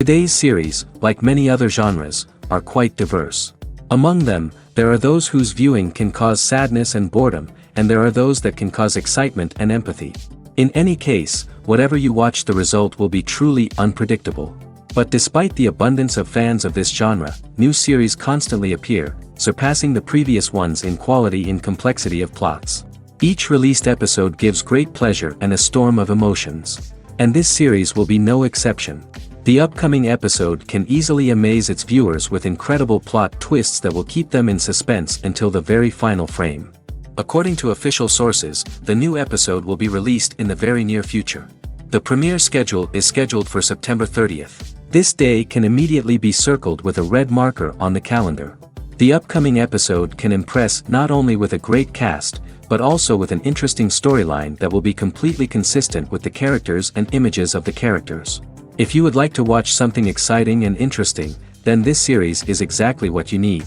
Today's series, like many other genres, are quite diverse. Among them, there are those whose viewing can cause sadness and boredom, and there are those that can cause excitement and empathy. In any case, whatever you watch, the result will be truly unpredictable. But despite the abundance of fans of this genre, new series constantly appear, surpassing the previous ones in quality and complexity of plots. Each released episode gives great pleasure and a storm of emotions. And this series will be no exception. The upcoming episode can easily amaze its viewers with incredible plot twists that will keep them in suspense until the very final frame. According to official sources, the new episode will be released in the very near future. The premiere schedule is scheduled for September 30th. This day can immediately be circled with a red marker on the calendar. The upcoming episode can impress not only with a great cast, but also with an interesting storyline that will be completely consistent with the characters and images of the characters. If you would like to watch something exciting and interesting, then this series is exactly what you need.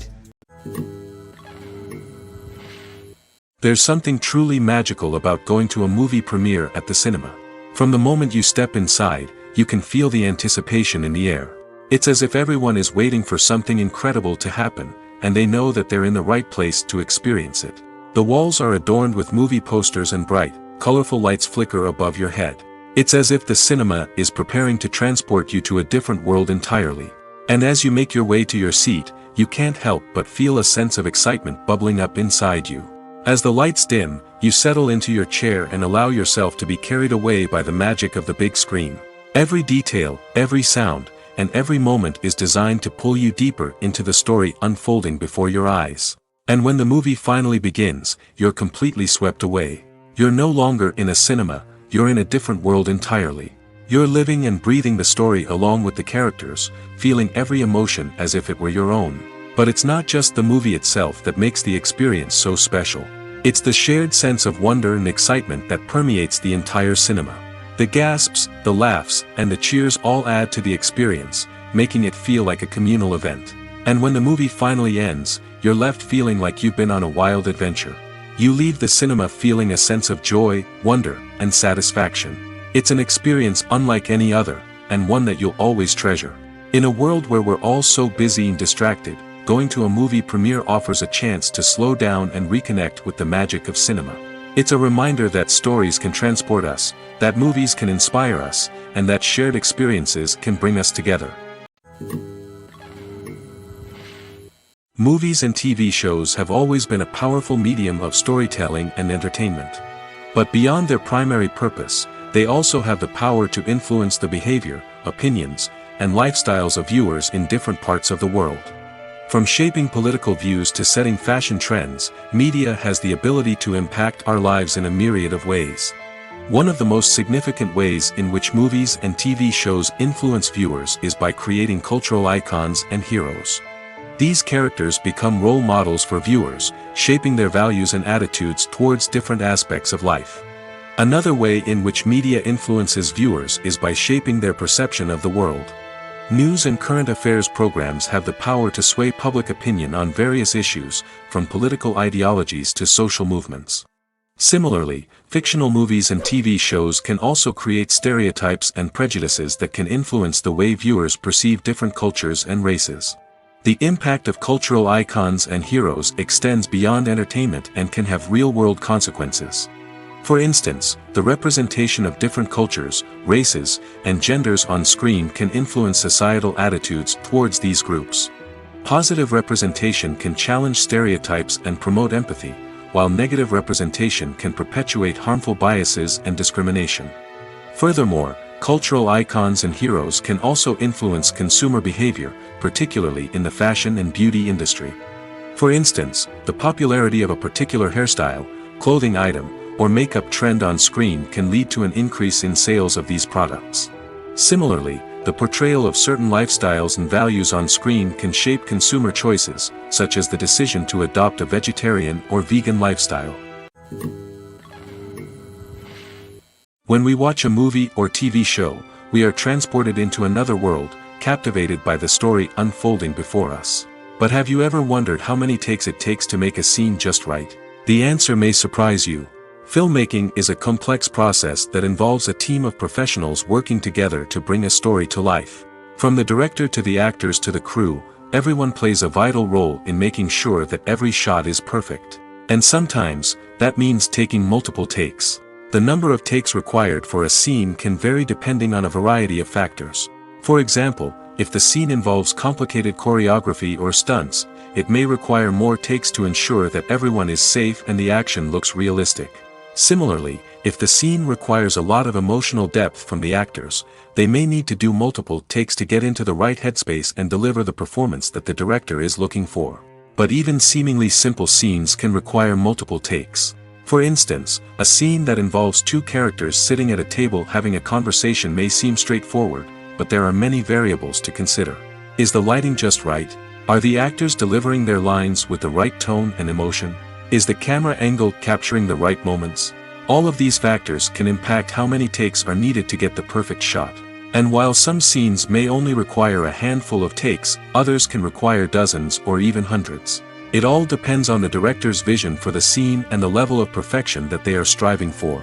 There's something truly magical about going to a movie premiere at the cinema. From the moment you step inside, you can feel the anticipation in the air. It's as if everyone is waiting for something incredible to happen, and they know that they're in the right place to experience it. The walls are adorned with movie posters and bright, colorful lights flicker above your head. It's as if the cinema is preparing to transport you to a different world entirely. And as you make your way to your seat, you can't help but feel a sense of excitement bubbling up inside you. As the lights dim, you settle into your chair and allow yourself to be carried away by the magic of the big screen. Every detail, every sound, and every moment is designed to pull you deeper into the story unfolding before your eyes. And when the movie finally begins, you're completely swept away. You're no longer in a cinema, you're in a different world entirely. You're living and breathing the story along with the characters, feeling every emotion as if it were your own. But it's not just the movie itself that makes the experience so special. It's the shared sense of wonder and excitement that permeates the entire cinema. The gasps, the laughs, and the cheers all add to the experience, making it feel like a communal event. And when the movie finally ends, you're left feeling like you've been on a wild adventure. You leave the cinema feeling a sense of joy, wonder, and satisfaction. It's an experience unlike any other, and one that you'll always treasure. In a world where we're all so busy and distracted, going to a movie premiere offers a chance to slow down and reconnect with the magic of cinema. It's a reminder that stories can transport us, that movies can inspire us, and that shared experiences can bring us together. Movies and TV shows have always been a powerful medium of storytelling and entertainment. But beyond their primary purpose, they also have the power to influence the behavior, opinions, and lifestyles of viewers in different parts of the world. From shaping political views to setting fashion trends, media has the ability to impact our lives in a myriad of ways. One of the most significant ways in which movies and TV shows influence viewers is by creating cultural icons and heroes. These characters become role models for viewers, shaping their values and attitudes towards different aspects of life. Another way in which media influences viewers is by shaping their perception of the world. News and current affairs programs have the power to sway public opinion on various issues, from political ideologies to social movements. Similarly, fictional movies and TV shows can also create stereotypes and prejudices that can influence the way viewers perceive different cultures and races. The impact of cultural icons and heroes extends beyond entertainment and can have real-world consequences. For instance, the representation of different cultures, races, and genders on screen can influence societal attitudes towards these groups. Positive representation can challenge stereotypes and promote empathy, while negative representation can perpetuate harmful biases and discrimination. Furthermore, cultural icons and heroes can also influence consumer behavior, particularly in the fashion and beauty industry. For instance, the popularity of a particular hairstyle, clothing item, or makeup trend on screen can lead to an increase in sales of these products. Similarly, the portrayal of certain lifestyles and values on screen can shape consumer choices, such as the decision to adopt a vegetarian or vegan lifestyle. When we watch a movie or TV show, we are transported into another world, captivated by the story unfolding before us. But have you ever wondered how many takes it takes to make a scene just right? The answer may surprise you. Filmmaking is a complex process that involves a team of professionals working together to bring a story to life. From the director to the actors to the crew, everyone plays a vital role in making sure that every shot is perfect. And sometimes, that means taking multiple takes. The number of takes required for a scene can vary depending on a variety of factors. For example, if the scene involves complicated choreography or stunts, it may require more takes to ensure that everyone is safe and the action looks realistic. Similarly, if the scene requires a lot of emotional depth from the actors, they may need to do multiple takes to get into the right headspace and deliver the performance that the director is looking for. But even seemingly simple scenes can require multiple takes. For instance, a scene that involves two characters sitting at a table having a conversation may seem straightforward, but there are many variables to consider. Is the lighting just right? Are the actors delivering their lines with the right tone and emotion? Is the camera angle capturing the right moments? All of these factors can impact how many takes are needed to get the perfect shot. And while some scenes may only require a handful of takes, others can require dozens or even hundreds. It all depends on the director's vision for the scene and the level of perfection that they are striving for.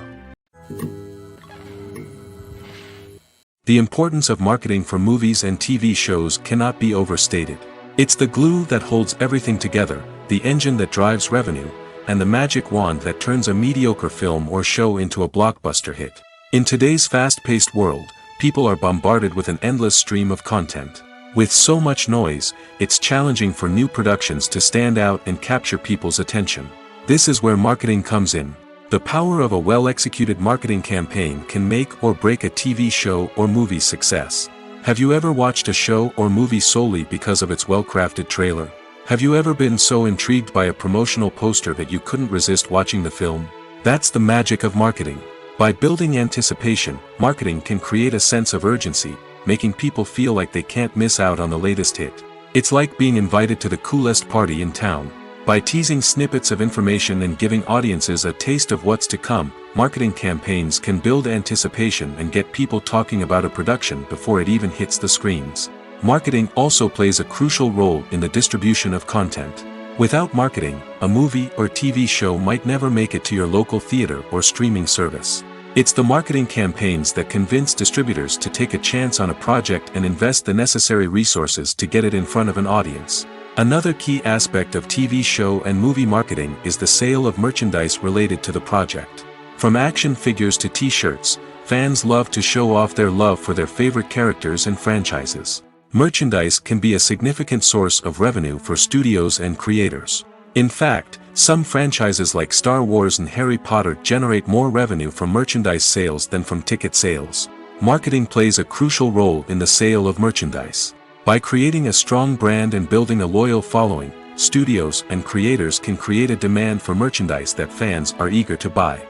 The importance of marketing for movies and TV shows cannot be overstated. It's the glue that holds everything together, the engine that drives revenue, and the magic wand that turns a mediocre film or show into a blockbuster hit. In today's fast-paced world, people are bombarded with an endless stream of content. With so much noise, it's challenging for new productions to stand out and capture people's attention. This is where marketing comes in. The power of a well-executed marketing campaign can make or break a TV show or movie's success. Have you ever watched a show or movie solely because of its well-crafted trailer? Have you ever been so intrigued by a promotional poster that you couldn't resist watching the film? That's the magic of marketing. By building anticipation, marketing can create a sense of urgency, making people feel like they can't miss out on the latest hit. It's like being invited to the coolest party in town. By teasing snippets of information and giving audiences a taste of what's to come, marketing campaigns can build anticipation and get people talking about a production before it even hits the screens. Marketing also plays a crucial role in the distribution of content. Without marketing, a movie or TV show might never make it to your local theater or streaming service. It's the marketing campaigns that convince distributors to take a chance on a project and invest the necessary resources to get it in front of an audience. Another key aspect of TV show and movie marketing is the sale of merchandise related to the project. From action figures to t-shirts, fans love to show off their love for their favorite characters and franchises. Merchandise can be a significant source of revenue for studios and creators. In fact, some franchises like Star Wars and Harry Potter generate more revenue from merchandise sales than from ticket sales. Marketing plays a crucial role in the sale of merchandise. By creating a strong brand and building a loyal following, studios and creators can create a demand for merchandise that fans are eager to buy.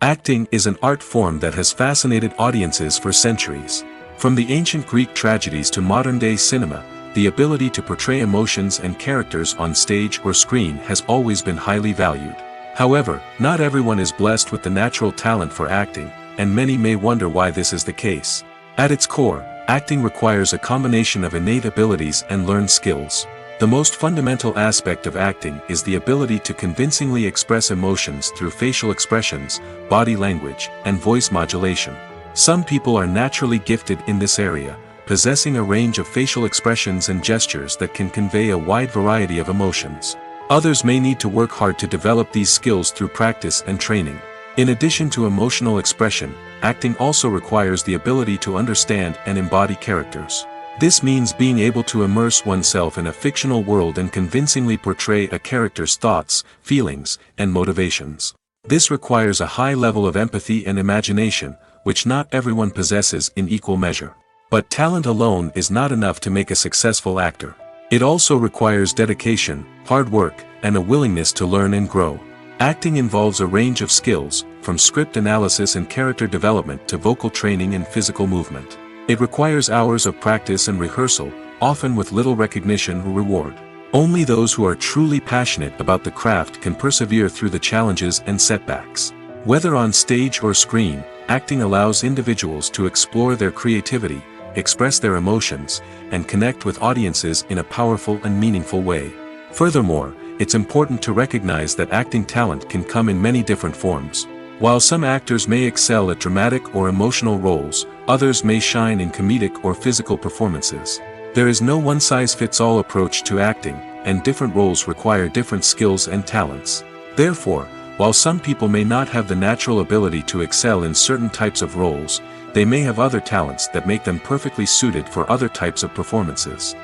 Acting is an art form that has fascinated audiences for centuries. From the ancient Greek tragedies to modern-day cinema, the ability to portray emotions and characters on stage or screen has always been highly valued. However, not everyone is blessed with the natural talent for acting, and many may wonder why this is the case. At its core, acting requires a combination of innate abilities and learned skills. The most fundamental aspect of acting is the ability to convincingly express emotions through facial expressions, body language, and voice modulation. Some people are naturally gifted in this area, possessing a range of facial expressions and gestures that can convey a wide variety of emotions. Others may need to work hard to develop these skills through practice and training. In addition to emotional expression, acting also requires the ability to understand and embody characters. This means being able to immerse oneself in a fictional world and convincingly portray a character's thoughts, feelings, and motivations. This requires a high level of empathy and imagination, which not everyone possesses in equal measure. But talent alone is not enough to make a successful actor. It also requires dedication, hard work, and a willingness to learn and grow. Acting involves a range of skills, from script analysis and character development to vocal training and physical movement. It requires hours of practice and rehearsal, often with little recognition or reward. Only those who are truly passionate about the craft can persevere through the challenges and setbacks. Whether on stage or screen, acting allows individuals to explore their creativity, express their emotions, and connect with audiences in a powerful and meaningful way. Furthermore, it's important to recognize that acting talent can come in many different forms. While some actors may excel at dramatic or emotional roles, others may shine in comedic or physical performances. There is no one-size-fits-all approach to acting, and different roles require different skills and talents. Therefore, while some people may not have the natural ability to excel in certain types of roles, they may have other talents that make them perfectly suited for other types of performances.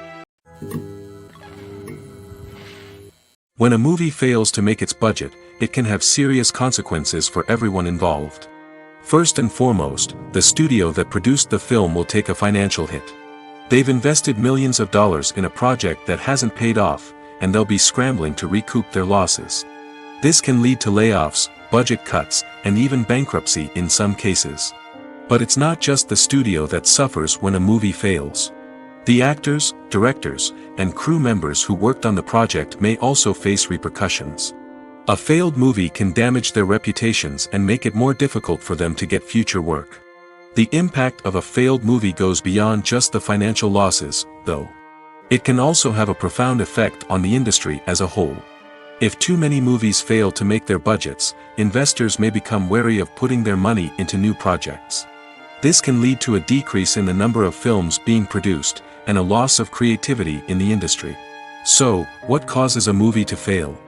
When a movie fails to make its budget, it can have serious consequences for everyone involved. First and foremost, the studio that produced the film will take a financial hit. They've invested millions of dollars in a project that hasn't paid off, and they'll be scrambling to recoup their losses. This can lead to layoffs, budget cuts, and even bankruptcy in some cases. But it's not just the studio that suffers when a movie fails. The actors, directors, and crew members who worked on the project may also face repercussions. A failed movie can damage their reputations and make it more difficult for them to get future work. The impact of a failed movie goes beyond just the financial losses, though. It can also have a profound effect on the industry as a whole. If too many movies fail to make their budgets, investors may become wary of putting their money into new projects. This can lead to a decrease in the number of films being produced, and a loss of creativity in the industry. So, what causes a movie to fail?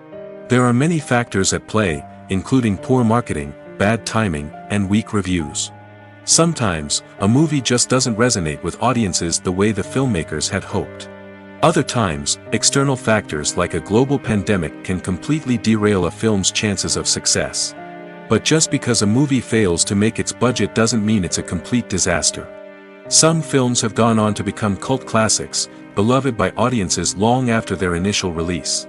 There are many factors at play, including poor marketing, bad timing, and weak reviews. Sometimes, a movie just doesn't resonate with audiences the way the filmmakers had hoped. Other times, external factors like a global pandemic can completely derail a film's chances of success. But just because a movie fails to make its budget doesn't mean it's a complete disaster. Some films have gone on to become cult classics, beloved by audiences long after their initial release.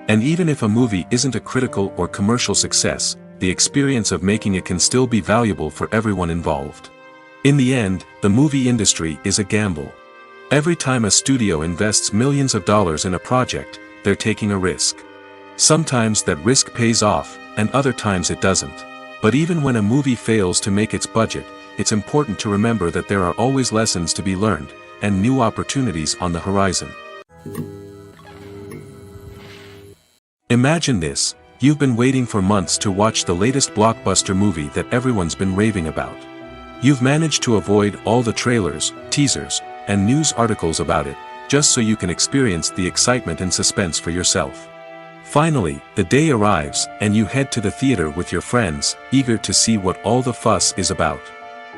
And even if a movie isn't a critical or commercial success, the experience of making it can still be valuable for everyone involved. In the end, the movie industry is a gamble. Every time a studio invests millions of dollars in a project, they're taking a risk. Sometimes that risk pays off, and other times it doesn't. But even when a movie fails to make its budget, it's important to remember that there are always lessons to be learned, and new opportunities on the horizon. Imagine this: you've been waiting for months to watch the latest blockbuster movie that everyone's been raving about. You've managed to avoid all the trailers, teasers, and news articles about it, just so you can experience the excitement and suspense for yourself. Finally, the day arrives, and you head to the theater with your friends, eager to see what all the fuss is about.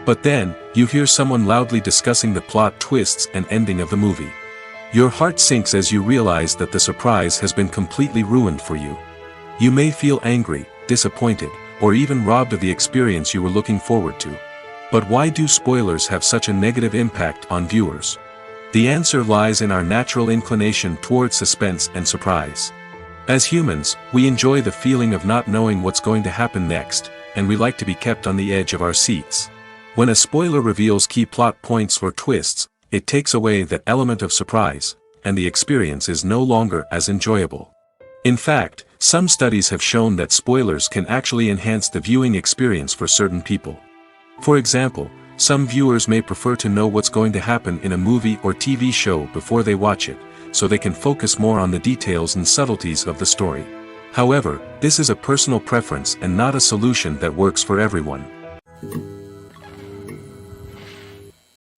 But then, you hear someone loudly discussing the plot twists and ending of the movie. Your heart sinks as you realize that the surprise has been completely ruined for you. You may feel angry, disappointed, or even robbed of the experience you were looking forward to. But why do spoilers have such a negative impact on viewers? The answer lies in our natural inclination towards suspense and surprise. As humans, we enjoy the feeling of not knowing what's going to happen next, and we like to be kept on the edge of our seats. When a spoiler reveals key plot points or twists, it takes away that element of surprise, and the experience is no longer as enjoyable. In fact, some studies have shown that spoilers can actually enhance the viewing experience for certain people. For example, some viewers may prefer to know what's going to happen in a movie or TV show before they watch it, so they can focus more on the details and subtleties of the story. However, this is a personal preference and not a solution that works for everyone.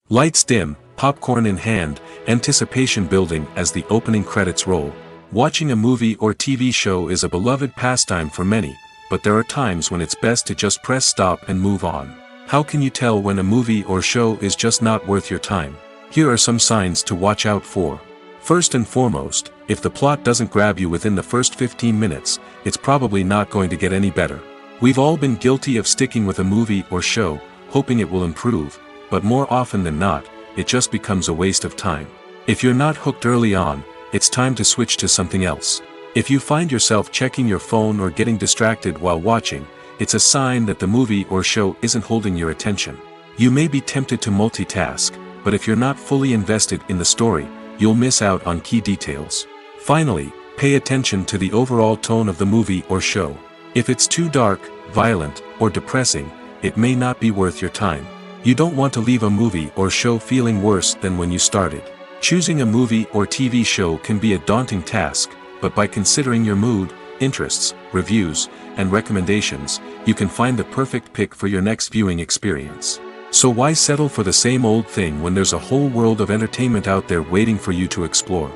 Lights dim, popcorn in hand, anticipation building as the opening credits roll. Watching a movie or TV show is a beloved pastime for many, but there are times when it's best to just press stop and move on. How can you tell when a movie or show is just not worth your time? Here are some signs to watch out for. First and foremost, if the plot doesn't grab you within the first 15 minutes, it's probably not going to get any better. We've all been guilty of sticking with a movie or show, hoping it will improve, but more often than not, it just becomes a waste of time. If you're not hooked early on, it's time to switch to something else. If you find yourself checking your phone or getting distracted while watching, it's a sign that the movie or show isn't holding your attention. You may be tempted to multitask, but if you're not fully invested in the story, you'll miss out on key details. Finally, pay attention to the overall tone of the movie or show. If it's too dark, violent, or depressing, it may not be worth your time. You don't want to leave a movie or show feeling worse than when you started. Choosing a movie or TV show can be a daunting task, but by considering your mood, interests, reviews, and recommendations, you can find the perfect pick for your next viewing experience. So why settle for the same old thing when there's a whole world of entertainment out there waiting for you to explore?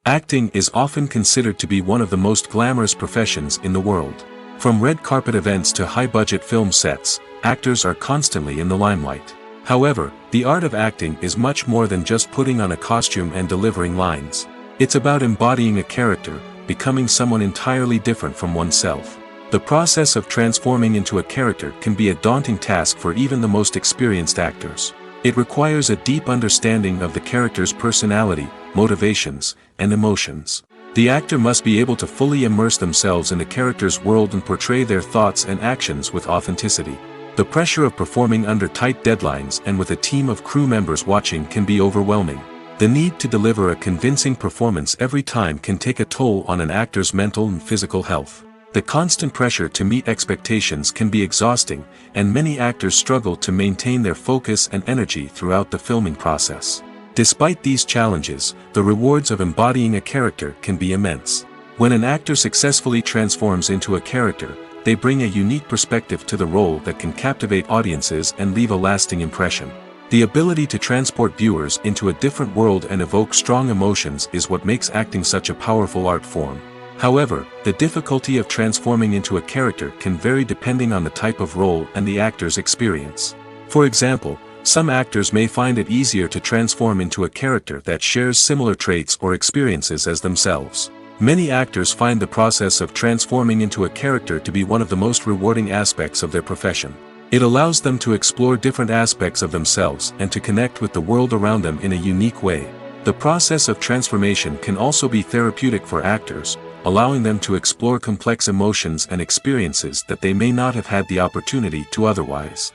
Acting is often considered to be one of the most glamorous professions in the world. From red carpet events to high-budget film sets, actors are constantly in the limelight. However, the art of acting is much more than just putting on a costume and delivering lines. It's about embodying a character, becoming someone entirely different from oneself. The process of transforming into a character can be a daunting task for even the most experienced actors. It requires a deep understanding of the character's personality, motivations, and emotions. The actor must be able to fully immerse themselves in the character's world and portray their thoughts and actions with authenticity. The pressure of performing under tight deadlines and with a team of crew members watching can be overwhelming. The need to deliver a convincing performance every time can take a toll on an actor's mental and physical health. The constant pressure to meet expectations can be exhausting, and many actors struggle to maintain their focus and energy throughout the filming process. Despite these challenges, the rewards of embodying a character can be immense. When an actor successfully transforms into a character, they bring a unique perspective to the role that can captivate audiences and leave a lasting impression. The ability to transport viewers into a different world and evoke strong emotions is what makes acting such a powerful art form. However, the difficulty of transforming into a character can vary depending on the type of role and the actor's experience. For example, some actors may find it easier to transform into a character that shares similar traits or experiences as themselves. Many actors find the process of transforming into a character to be one of the most rewarding aspects of their profession. It allows them to explore different aspects of themselves and to connect with the world around them in a unique way. The process of transformation can also be therapeutic for actors, allowing them to explore complex emotions and experiences that they may not have had the opportunity to otherwise.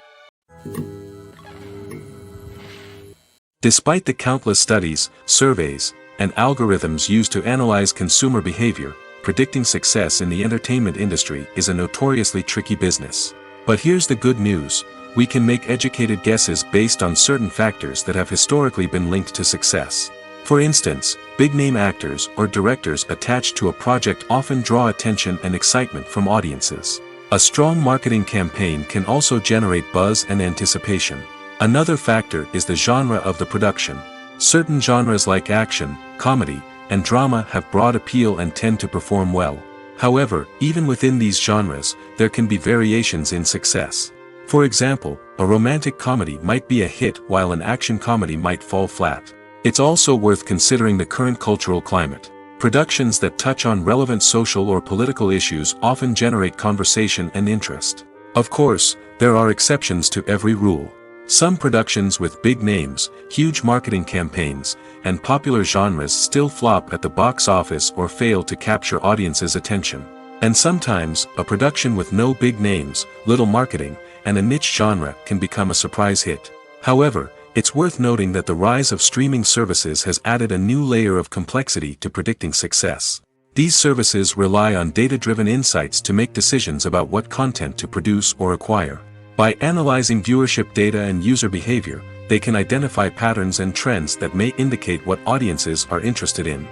Despite the countless studies, surveys, and algorithms used to analyze consumer behavior, predicting success in the entertainment industry is a notoriously tricky business. But here's the good news: we can make educated guesses based on certain factors that have historically been linked to success. For instance, big-name actors or directors attached to a project often draw attention and excitement from audiences. A strong marketing campaign can also generate buzz and anticipation. Another factor is the genre of the production. Certain genres like action, comedy, and drama have broad appeal and tend to perform well. However, even within these genres, there can be variations in success. For example, a romantic comedy might be a hit while an action comedy might fall flat. It's also worth considering the current cultural climate. Productions that touch on relevant social or political issues often generate conversation and interest. Of course, there are exceptions to every rule. Some productions with big names, huge marketing campaigns, and popular genres still flop at the box office or fail to capture audiences' attention. And sometimes, a production with no big names, little marketing, and a niche genre can become a surprise hit. However, it's worth noting that the rise of streaming services has added a new layer of complexity to predicting success. These services rely on data-driven insights to make decisions about what content to produce or acquire. By analyzing viewership data and user behavior, they can identify patterns and trends that may indicate what audiences are interested in.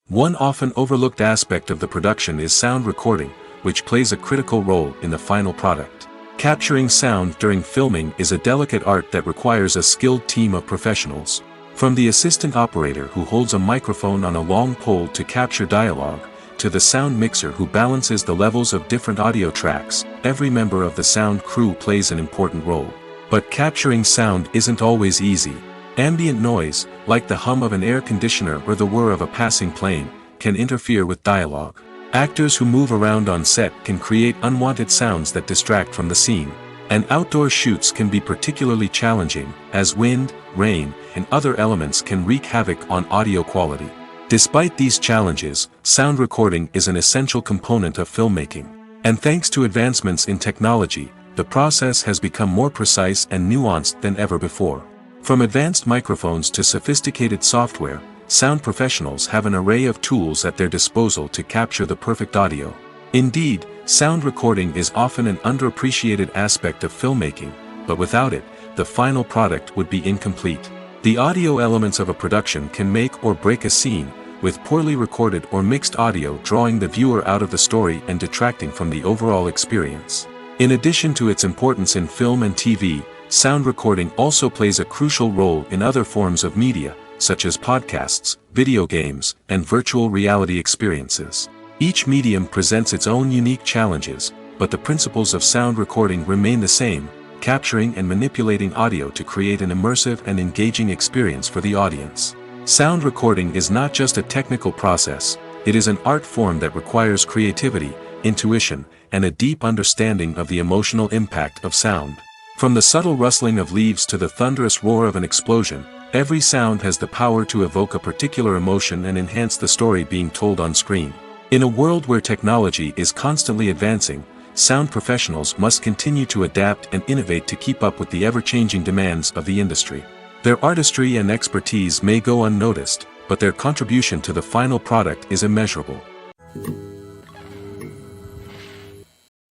One often overlooked aspect of the production is sound recording, which plays a critical role in the final product. Capturing sound during filming is a delicate art that requires a skilled team of professionals. From the assistant operator who holds a microphone on a long pole to capture dialogue, to the sound mixer who balances the levels of different audio tracks, every member of the sound crew plays an important role. But capturing sound isn't always easy. Ambient noise, like the hum of an air conditioner or the whir of a passing plane, can interfere with dialogue. Actors who move around on set can create unwanted sounds that distract from the scene. And outdoor shoots can be particularly challenging, as wind, rain, and other elements can wreak havoc on audio quality. Despite these challenges, sound recording is an essential component of filmmaking. And thanks to advancements in technology, the process has become more precise and nuanced than ever before. From advanced microphones to sophisticated software, sound professionals have an array of tools at their disposal to capture the perfect audio. Indeed, sound recording is often an underappreciated aspect of filmmaking, but without it, the final product would be incomplete. The audio elements of a production can make or break a scene, with poorly recorded or mixed audio drawing the viewer out of the story and detracting from the overall experience. In addition to its importance in film and TV, sound recording also plays a crucial role in other forms of media, such as podcasts, video games, and virtual reality experiences. Each medium presents its own unique challenges, but the principles of sound recording remain the same, capturing and manipulating audio to create an immersive and engaging experience for the audience. Sound recording is not just a technical process, it is an art form that requires creativity, intuition, and a deep understanding of the emotional impact of sound. From the subtle rustling of leaves to the thunderous roar of an explosion, every sound has the power to evoke a particular emotion and enhance the story being told on screen. In a world where technology is constantly advancing, sound professionals must continue to adapt and innovate to keep up with the ever-changing demands of the industry. Their artistry and expertise may go unnoticed, but their contribution to the final product is immeasurable.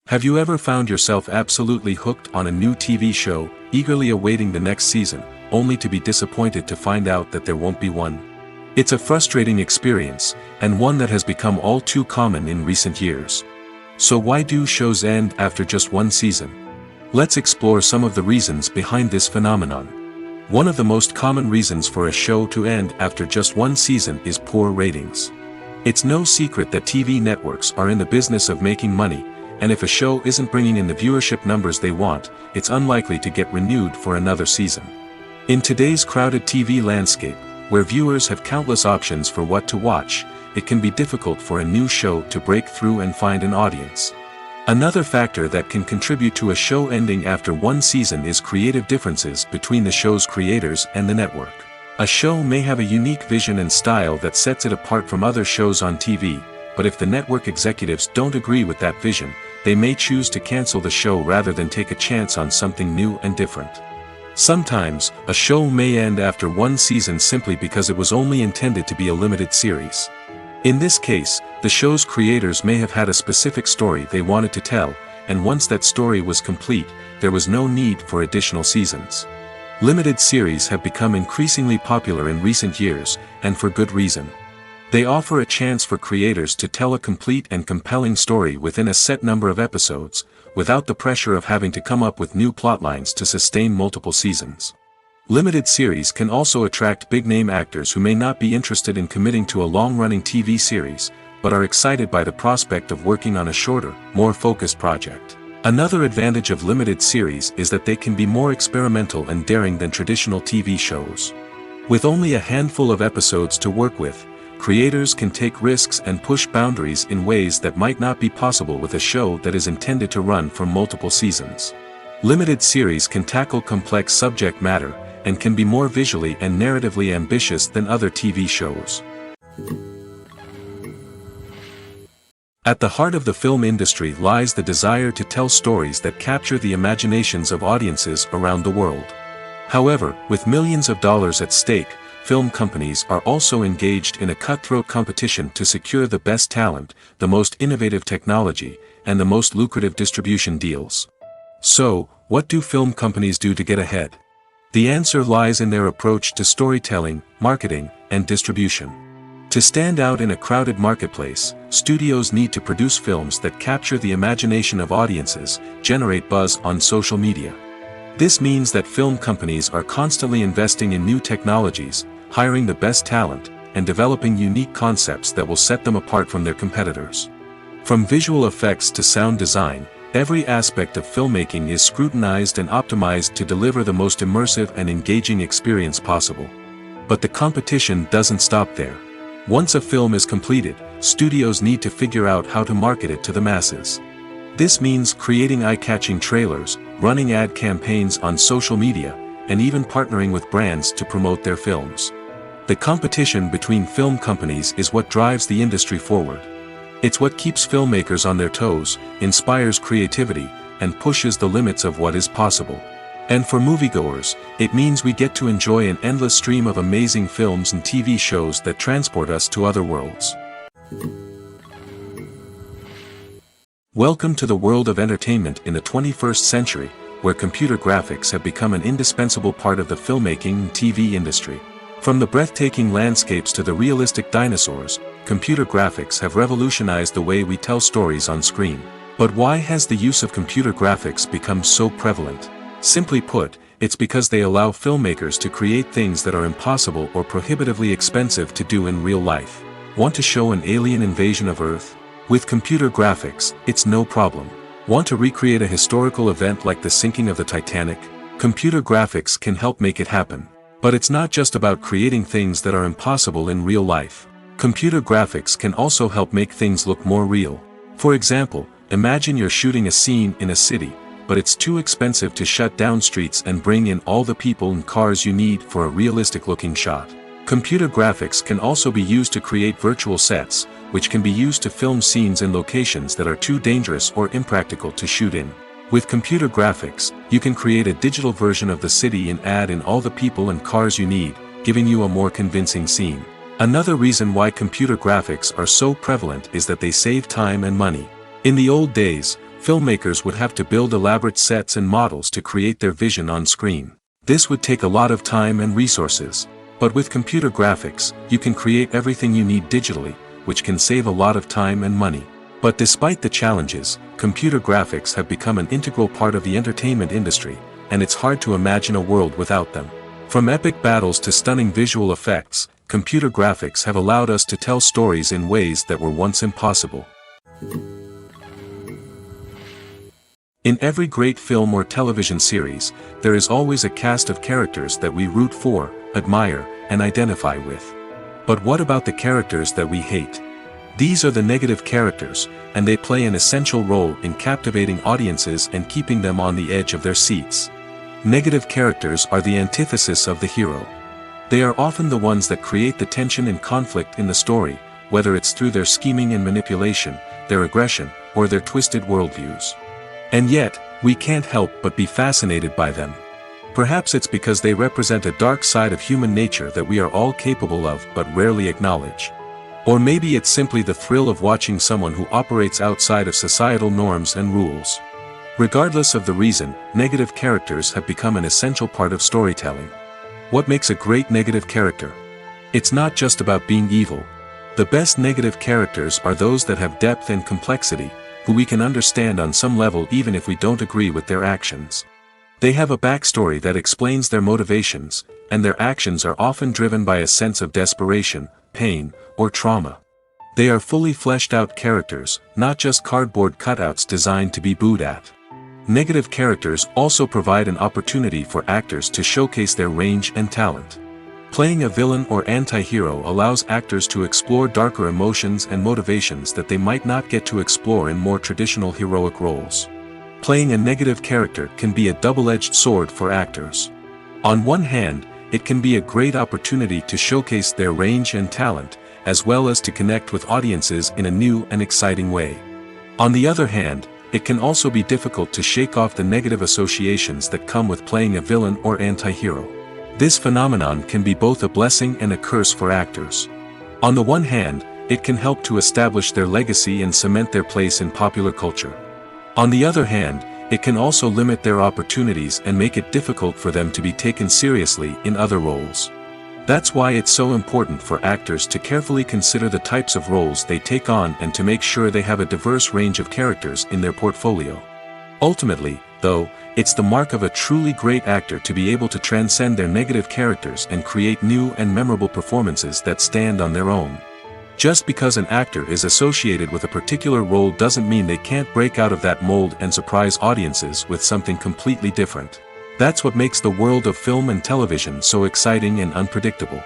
Have you ever found yourself absolutely hooked on a new TV show, eagerly awaiting the next season, only to be disappointed to find out that there won't be one? It's a frustrating experience, and one that has become all too common in recent years. So why do shows end after just one season? Let's explore some of the reasons behind this phenomenon. One of the most common reasons for a show to end after just one season is poor ratings. It's no secret that TV networks are in the business of making money, and if a show isn't bringing in the viewership numbers they want, it's unlikely to get renewed for another season. In today's crowded TV landscape, where viewers have countless options for what to watch, it can be difficult for a new show to break through and find an audience. Another factor that can contribute to a show ending after one season is creative differences between the show's creators and the network. A show may have a unique vision and style that sets it apart from other shows on TV, but if the network executives don't agree with that vision, they may choose to cancel the show rather than take a chance on something new and different. Sometimes, a show may end after one season simply because it was only intended to be a limited series. In this case, the show's creators may have had a specific story they wanted to tell, and once that story was complete, there was no need for additional seasons. Limited series have become increasingly popular in recent years, and for good reason. They offer a chance for creators to tell a complete and compelling story within a set number of episodes, without the pressure of having to come up with new plotlines to sustain multiple seasons. Limited series can also attract big-name actors who may not be interested in committing to a long-running TV series, but are excited by the prospect of working on a shorter, more focused project. Another advantage of limited series is that they can be more experimental and daring than traditional TV shows. With only a handful of episodes to work with, creators can take risks and push boundaries in ways that might not be possible with a show that is intended to run for multiple seasons. Limited series can tackle complex subject matter, and can be more visually and narratively ambitious than other TV shows. At the heart of the film industry lies the desire to tell stories that capture the imaginations of audiences around the world. However, with millions of dollars at stake, film companies are also engaged in a cutthroat competition to secure the best talent, the most innovative technology, and the most lucrative distribution deals. So, what do film companies do to get ahead? The answer lies in their approach to storytelling, marketing, and distribution. To stand out in a crowded marketplace, studios need to produce films that capture the imagination of audiences, generate buzz on social media. This means that film companies are constantly investing in new technologies, hiring the best talent, and developing unique concepts that will set them apart from their competitors. From visual effects to sound design, every aspect of filmmaking is scrutinized and optimized to deliver the most immersive and engaging experience possible. But the competition doesn't stop there. Once a film is completed, studios need to figure out how to market it to the masses. This means creating eye-catching trailers, running ad campaigns on social media, and even partnering with brands to promote their films. The competition between film companies is what drives the industry forward. It's what keeps filmmakers on their toes, inspires creativity, and pushes the limits of what is possible. And for moviegoers, it means we get to enjoy an endless stream of amazing films and TV shows that transport us to other worlds. Welcome to the world of entertainment in the 21st century, where computer graphics have become an indispensable part of the filmmaking and TV industry. From the breathtaking landscapes to the realistic dinosaurs, computer graphics have revolutionized the way we tell stories on screen. But why has the use of computer graphics become so prevalent? Simply put, it's because they allow filmmakers to create things that are impossible or prohibitively expensive to do in real life. Want to show an alien invasion of Earth? With computer graphics, it's no problem. Want to recreate a historical event like the sinking of the Titanic? Computer graphics can help make it happen. But it's not just about creating things that are impossible in real life. Computer graphics can also help make things look more real. For example, imagine you're shooting a scene in a city, but it's too expensive to shut down streets and bring in all the people and cars you need for a realistic-looking shot. Computer graphics can also be used to create virtual sets, which can be used to film scenes in locations that are too dangerous or impractical to shoot in. With computer graphics, you can create a digital version of the city and add in all the people and cars you need, giving you a more convincing scene. Another reason why computer graphics are so prevalent is that they save time and money. In the old days, filmmakers would have to build elaborate sets and models to create their vision on screen. This would take a lot of time and resources. But with computer graphics, you can create everything you need digitally, which can save a lot of time and money. But despite the challenges, computer graphics have become an integral part of the entertainment industry, and it's hard to imagine a world without them. From epic battles to stunning visual effects, computer graphics have allowed us to tell stories in ways that were once impossible. In every great film or television series, there is always a cast of characters that we root for, admire, and identify with. But what about the characters that we hate? These are the negative characters, and they play an essential role in captivating audiences and keeping them on the edge of their seats. Negative characters are the antithesis of the hero. They are often the ones that create the tension and conflict in the story, whether it's through their scheming and manipulation, their aggression, or their twisted worldviews. And yet, we can't help but be fascinated by them. Perhaps it's because they represent a dark side of human nature that we are all capable of but rarely acknowledge. Or maybe it's simply the thrill of watching someone who operates outside of societal norms and rules. Regardless of the reason, negative characters have become an essential part of storytelling. What makes a great negative character? It's not just about being evil. The best negative characters are those that have depth and complexity, who we can understand on some level even if we don't agree with their actions. They have a backstory that explains their motivations, and their actions are often driven by a sense of desperation, pain, or trauma. They are fully fleshed out characters, not just cardboard cutouts designed to be booed at. Negative characters also provide an opportunity for actors to showcase their range and talent. Playing a villain or anti-hero allows actors to explore darker emotions and motivations that they might not get to explore in more traditional heroic roles. Playing a negative character can be a double-edged sword for actors. On one hand, it can be a great opportunity to showcase their range and talent, as well as to connect with audiences in a new and exciting way. On the other hand, it can also be difficult to shake off the negative associations that come with playing a villain or anti-hero. This phenomenon can be both a blessing and a curse for actors. On the one hand, it can help to establish their legacy and cement their place in popular culture. On the other hand, it can also limit their opportunities and make it difficult for them to be taken seriously in other roles. That's why it's so important for actors to carefully consider the types of roles they take on and to make sure they have a diverse range of characters in their portfolio. Ultimately, though, it's the mark of a truly great actor to be able to transcend their negative characters and create new and memorable performances that stand on their own. Just because an actor is associated with a particular role doesn't mean they can't break out of that mold and surprise audiences with something completely different. That's what makes the world of film and television so exciting and unpredictable.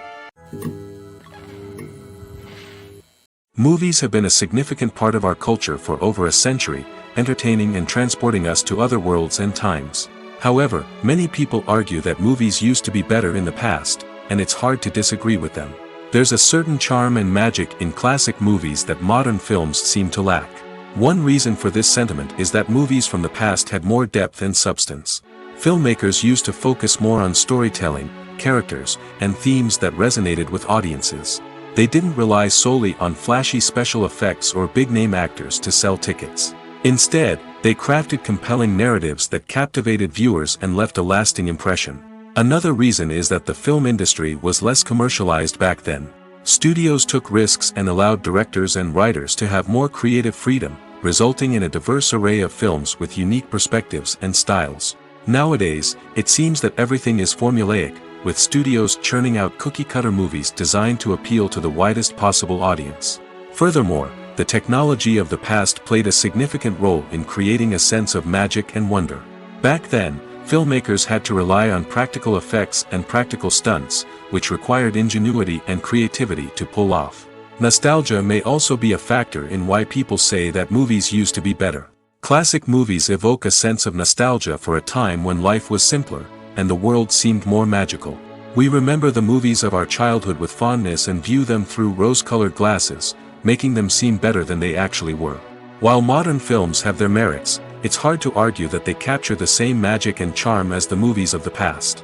Movies have been a significant part of our culture for over a century, entertaining and transporting us to other worlds and times. However, many people argue that movies used to be better in the past, and it's hard to disagree with them. There's a certain charm and magic in classic movies that modern films seem to lack. One reason for this sentiment is that movies from the past had more depth and substance. Filmmakers used to focus more on storytelling, characters, and themes that resonated with audiences. They didn't rely solely on flashy special effects or big-name actors to sell tickets. Instead, they crafted compelling narratives that captivated viewers and left a lasting impression. Another reason is that the film industry was less commercialized back then. Studios took risks and allowed directors and writers to have more creative freedom, resulting in a diverse array of films with unique perspectives and styles. Nowadays, it seems that everything is formulaic, with studios churning out cookie-cutter movies designed to appeal to the widest possible audience. Furthermore, the technology of the past played a significant role in creating a sense of magic and wonder. Back then, filmmakers had to rely on practical effects and practical stunts, which required ingenuity and creativity to pull off. Nostalgia may also be a factor in why people say that movies used to be better. Classic movies evoke a sense of nostalgia for a time when life was simpler, and the world seemed more magical. We remember the movies of our childhood with fondness and view them through rose-colored glasses, making them seem better than they actually were. While modern films have their merits, it's hard to argue that they capture the same magic and charm as the movies of the past.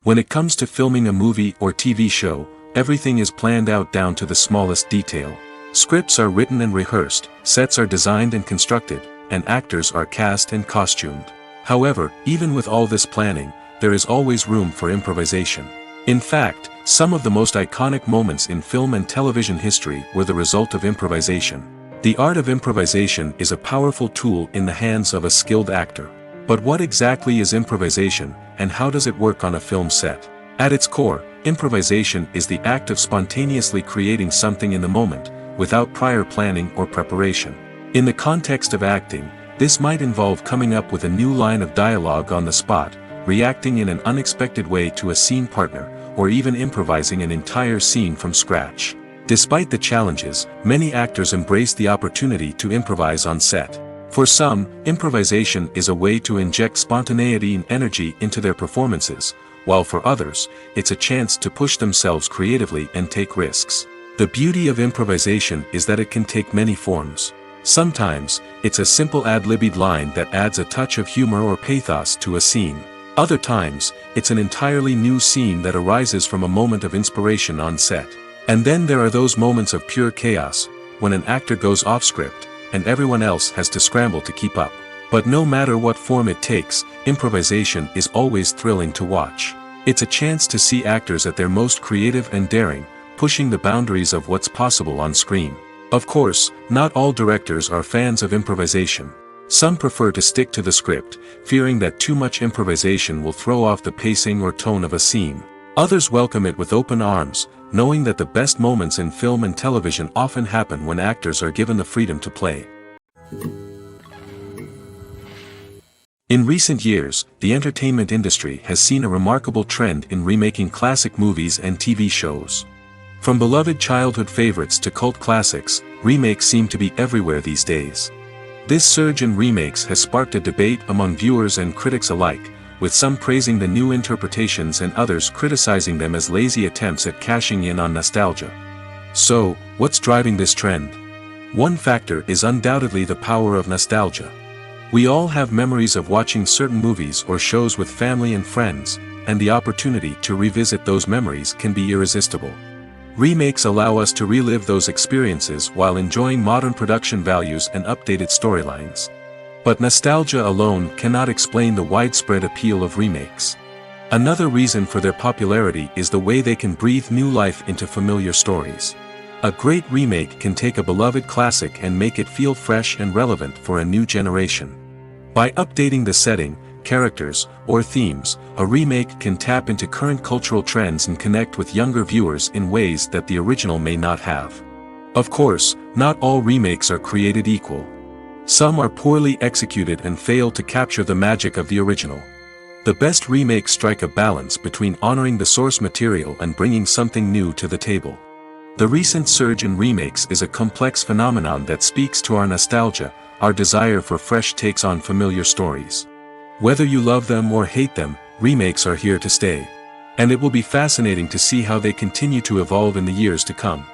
When it comes to filming a movie or TV show, everything is planned out down to the smallest detail. Scripts are written and rehearsed, sets are designed and constructed, and actors are cast and costumed. However, even with all this planning, there is always room for improvisation. In fact, some of the most iconic moments in film and television history were the result of improvisation. The art of improvisation is a powerful tool in the hands of a skilled actor. But what exactly is improvisation, and how does it work on a film set? At its core, improvisation is the act of spontaneously creating something in the moment, without prior planning or preparation. In the context of acting, this might involve coming up with a new line of dialogue on the spot, reacting in an unexpected way to a scene partner, or even improvising an entire scene from scratch. Despite the challenges, many actors embrace the opportunity to improvise on set. For some, improvisation is a way to inject spontaneity and energy into their performances, while for others, it's a chance to push themselves creatively and take risks. The beauty of improvisation is that it can take many forms. Sometimes, it's a simple ad-libbed line that adds a touch of humor or pathos to a scene. Other times, it's an entirely new scene that arises from a moment of inspiration on set. And then there are those moments of pure chaos, when an actor goes off script, and everyone else has to scramble to keep up. But no matter what form it takes, improvisation is always thrilling to watch. It's a chance to see actors at their most creative and daring, pushing the boundaries of what's possible on screen. Of course, not all directors are fans of improvisation. Some prefer to stick to the script, fearing that too much improvisation will throw off the pacing or tone of a scene. Others welcome it with open arms, knowing that the best moments in film and television often happen when actors are given the freedom to play. In recent years, the entertainment industry has seen a remarkable trend in remaking classic movies and TV shows. From beloved childhood favorites to cult classics, remakes seem to be everywhere these days. This surge in remakes has sparked a debate among viewers and critics alike, with some praising the new interpretations and others criticizing them as lazy attempts at cashing in on nostalgia. So, what's driving this trend? One factor is undoubtedly the power of nostalgia. We all have memories of watching certain movies or shows with family and friends, and the opportunity to revisit those memories can be irresistible. Remakes allow us to relive those experiences while enjoying modern production values and updated storylines. But nostalgia alone cannot explain the widespread appeal of remakes. Another reason for their popularity is the way they can breathe new life into familiar stories. A great remake can take a beloved classic and make it feel fresh and relevant for a new generation. By updating the setting, characters, or themes, a remake can tap into current cultural trends and connect with younger viewers in ways that the original may not have. Of course, not all remakes are created equal. Some are poorly executed and fail to capture the magic of the original. The best remakes strike a balance between honoring the source material and bringing something new to the table. The recent surge in remakes is a complex phenomenon that speaks to our nostalgia, our desire for fresh takes on familiar stories. Whether you love them or hate them, remakes are here to stay. And it will be fascinating to see how they continue to evolve in the years to come.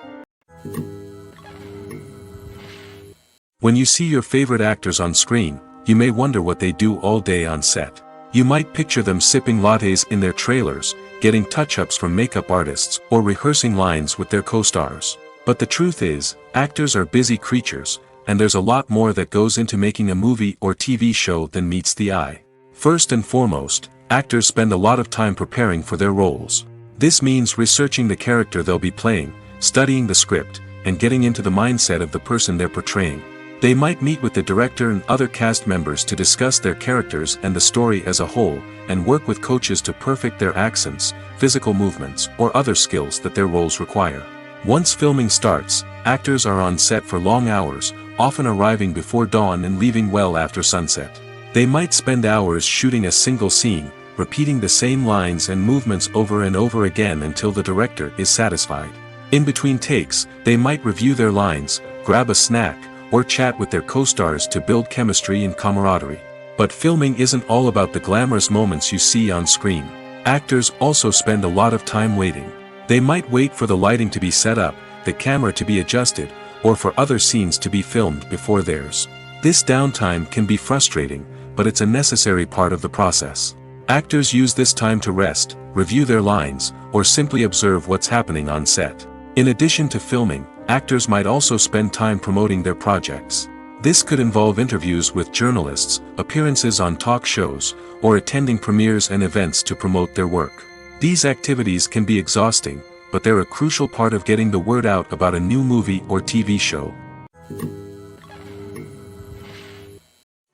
When you see your favorite actors on screen, you may wonder what they do all day on set. You might picture them sipping lattes in their trailers, getting touch-ups from makeup artists, or rehearsing lines with their co-stars. But the truth is, actors are busy creatures, and there's a lot more that goes into making a movie or TV show than meets the eye. First and foremost, actors spend a lot of time preparing for their roles. This means researching the character they'll be playing, studying the script, and getting into the mindset of the person they're portraying. They might meet with the director and other cast members to discuss their characters and the story as a whole, and work with coaches to perfect their accents, physical movements, or other skills that their roles require. Once filming starts, actors are on set for long hours, often arriving before dawn and leaving well after sunset. They might spend hours shooting a single scene, repeating the same lines and movements over and over again until the director is satisfied. In between takes, they might review their lines, grab a snack, or chat with their co-stars to build chemistry and camaraderie. But filming isn't all about the glamorous moments you see on screen. Actors also spend a lot of time waiting. They might wait for the lighting to be set up, the camera to be adjusted, or for other scenes to be filmed before theirs. This downtime can be frustrating, but it's a necessary part of the process. Actors use this time to rest, review their lines, or simply observe what's happening on set. In addition to filming, actors might also spend time promoting their projects. This could involve interviews with journalists, appearances on talk shows, or attending premieres and events to promote their work. These activities can be exhausting, but they're a crucial part of getting the word out about a new movie or TV show.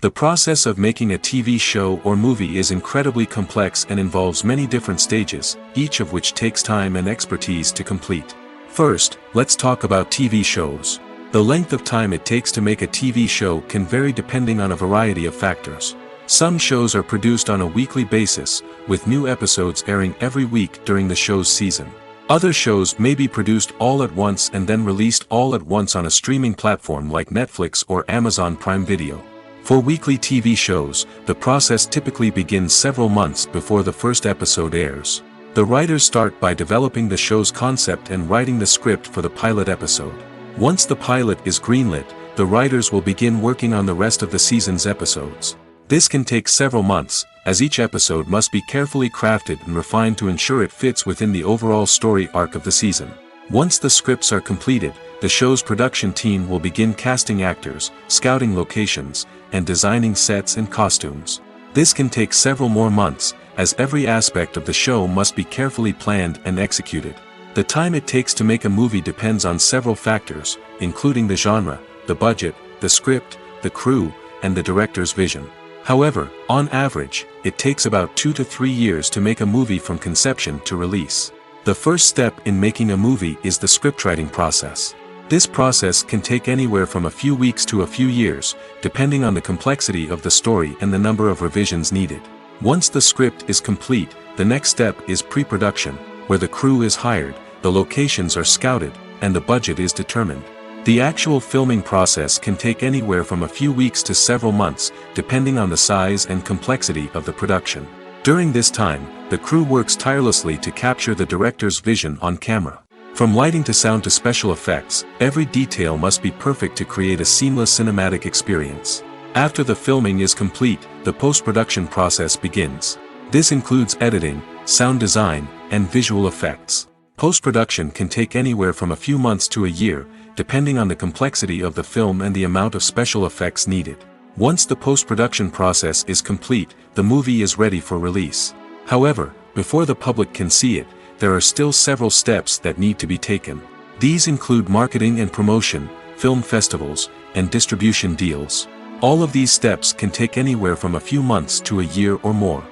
The process of making a TV show or movie is incredibly complex and involves many different stages, each of which takes time and expertise to complete. First, let's talk about TV shows. The length of time it takes to make a TV show can vary depending on a variety of factors. Some shows are produced on a weekly basis, with new episodes airing every week during the show's season. Other shows may be produced all at once and then released all at once on a streaming platform like Netflix or Amazon Prime Video. For weekly TV shows, the process typically begins several months before the first episode airs. The writers start by developing the show's concept and writing the script for the pilot episode. Once the pilot is greenlit, the writers will begin working on the rest of the season's episodes. This can take several months, as each episode must be carefully crafted and refined to ensure it fits within the overall story arc of the season. Once the scripts are completed, the show's production team will begin casting actors, scouting locations, and designing sets and costumes. This can take several more months, as every aspect of the show must be carefully planned and executed. The time it takes to make a movie depends on several factors, including the genre, the budget, the script, the crew, and the director's vision. However, on average, it takes about 2 to 3 years to make a movie from conception to release. The first step in making a movie is the scriptwriting process. This process can take anywhere from a few weeks to a few years, depending on the complexity of the story and the number of revisions needed. Once the script is complete, the next step is pre-production, where the crew is hired, the locations are scouted, and the budget is determined. The actual filming process can take anywhere from a few weeks to several months, depending on the size and complexity of the production. During this time, the crew works tirelessly to capture the director's vision on camera. From lighting to sound to special effects, every detail must be perfect to create a seamless cinematic experience. After the filming is complete, the post-production process begins. This includes editing, sound design, and visual effects. Post-production can take anywhere from a few months to a year, depending on the complexity of the film and the amount of special effects needed. Once the post-production process is complete, the movie is ready for release. However, before the public can see it, there are still several steps that need to be taken. These include marketing and promotion, film festivals, and distribution deals. All of these steps can take anywhere from a few months to a year or more.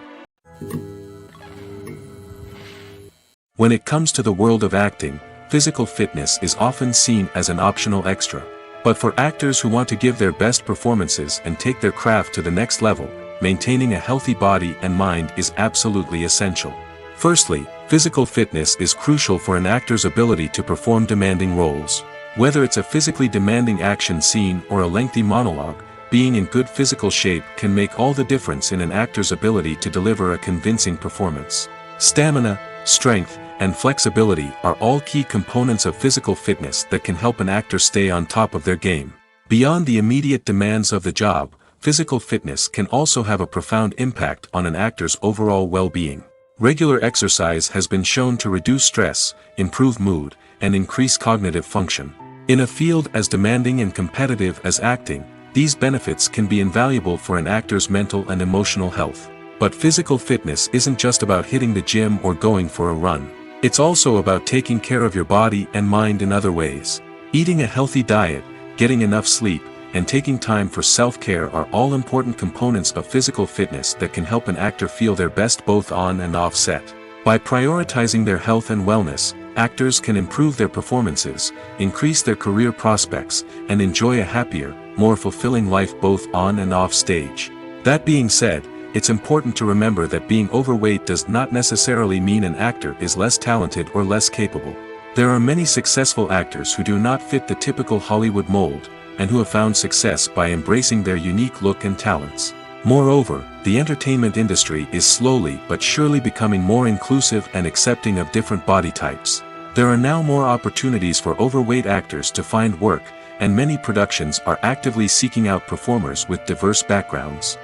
When it comes to the world of acting, physical fitness is often seen as an optional extra. But for actors who want to give their best performances and take their craft to the next level, maintaining a healthy body and mind is absolutely essential. Firstly, physical fitness is crucial for an actor's ability to perform demanding roles. Whether it's a physically demanding action scene or a lengthy monologue, being in good physical shape can make all the difference in an actor's ability to deliver a convincing performance. Stamina, strength, and flexibility are all key components of physical fitness that can help an actor stay on top of their game. Beyond the immediate demands of the job, physical fitness can also have a profound impact on an actor's overall well-being. Regular exercise has been shown to reduce stress, improve mood, and increase cognitive function. In a field as demanding and competitive as acting, these benefits can be invaluable for an actor's mental and emotional health. But physical fitness isn't just about hitting the gym or going for a run. It's also about taking care of your body and mind in other ways. Eating a healthy diet, getting enough sleep, and taking time for self-care are all important components of physical fitness that can help an actor feel their best both on and off set. By prioritizing their health and wellness, actors can improve their performances, increase their career prospects, and enjoy a happier, more fulfilling life both on and off stage. That being said, it's important to remember that being overweight does not necessarily mean an actor is less talented or less capable. There are many successful actors who do not fit the typical Hollywood mold, and who have found success by embracing their unique look and talents. Moreover, the entertainment industry is slowly but surely becoming more inclusive and accepting of different body types. There are now more opportunities for overweight actors to find work, and many productions are actively seeking out performers with diverse backgrounds.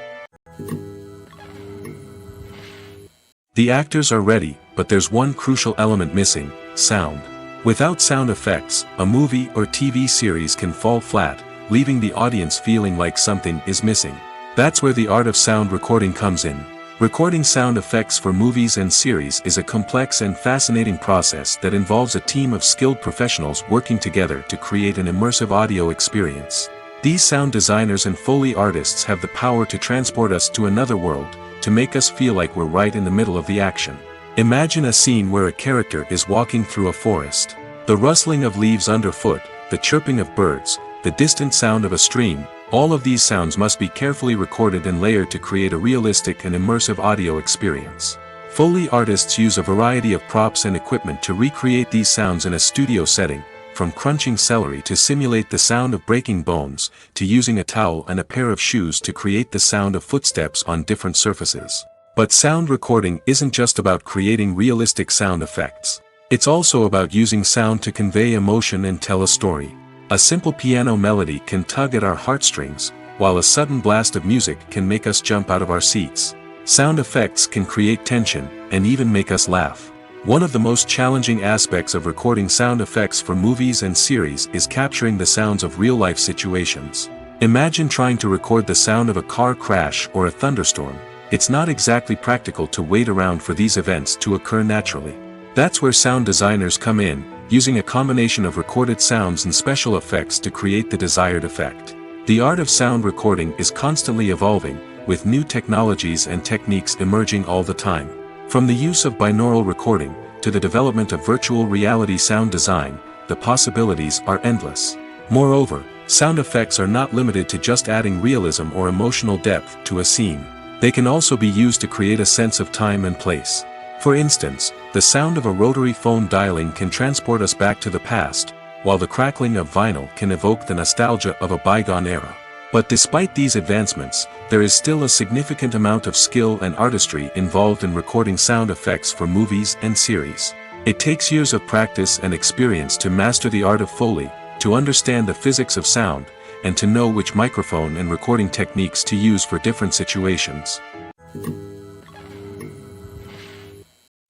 The actors are ready, but there's one crucial element missing: sound. Without sound effects, a movie or TV series can fall flat, leaving the audience feeling like something is missing. That's where the art of sound recording comes in. Recording sound effects for movies and series is a complex and fascinating process that involves a team of skilled professionals working together to create an immersive audio experience. These sound designers and Foley artists have the power to transport us to another world, to make us feel like we're right in the middle of the action. Imagine a scene where a character is walking through a forest. The rustling of leaves underfoot, the chirping of birds, the distant sound of a stream, all of these sounds must be carefully recorded and layered to create a realistic and immersive audio experience. Foley artists use a variety of props and equipment to recreate these sounds in a studio setting, from crunching celery to simulate the sound of breaking bones, to using a towel and a pair of shoes to create the sound of footsteps on different surfaces. But sound recording isn't just about creating realistic sound effects. It's also about using sound to convey emotion and tell a story. A simple piano melody can tug at our heartstrings, while a sudden blast of music can make us jump out of our seats. Sound effects can create tension, and even make us laugh. One of the most challenging aspects of recording sound effects for movies and series is capturing the sounds of real-life situations. Imagine trying to record the sound of a car crash or a thunderstorm. It's not exactly practical to wait around for these events to occur naturally. That's where sound designers come in, using a combination of recorded sounds and special effects to create the desired effect. The art of sound recording is constantly evolving, with new technologies and techniques emerging all the time. From the use of binaural recording, to the development of virtual reality sound design, the possibilities are endless. Moreover, sound effects are not limited to just adding realism or emotional depth to a scene. They can also be used to create a sense of time and place. For instance, the sound of a rotary phone dialing can transport us back to the past, while the crackling of vinyl can evoke the nostalgia of a bygone era. But despite these advancements, there is still a significant amount of skill and artistry involved in recording sound effects for movies and series. It takes years of practice and experience to master the art of Foley, to understand the physics of sound, and to know which microphone and recording techniques to use for different situations.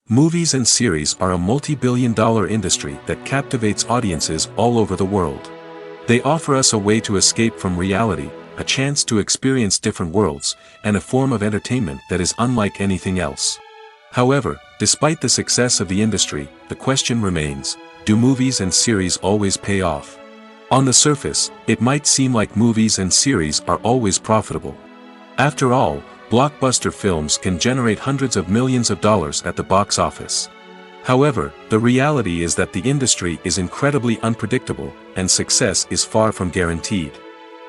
Movies and series are a multi-billion-dollar industry that captivates audiences all over the world. They offer us a way to escape from reality, a chance to experience different worlds, and a form of entertainment that is unlike anything else. However, despite the success of the industry, the question remains: do movies and series always pay off? On the surface, it might seem like movies and series are always profitable. After all, blockbuster films can generate hundreds of millions of dollars at the box office. However, the reality is that the industry is incredibly unpredictable, and success is far from guaranteed.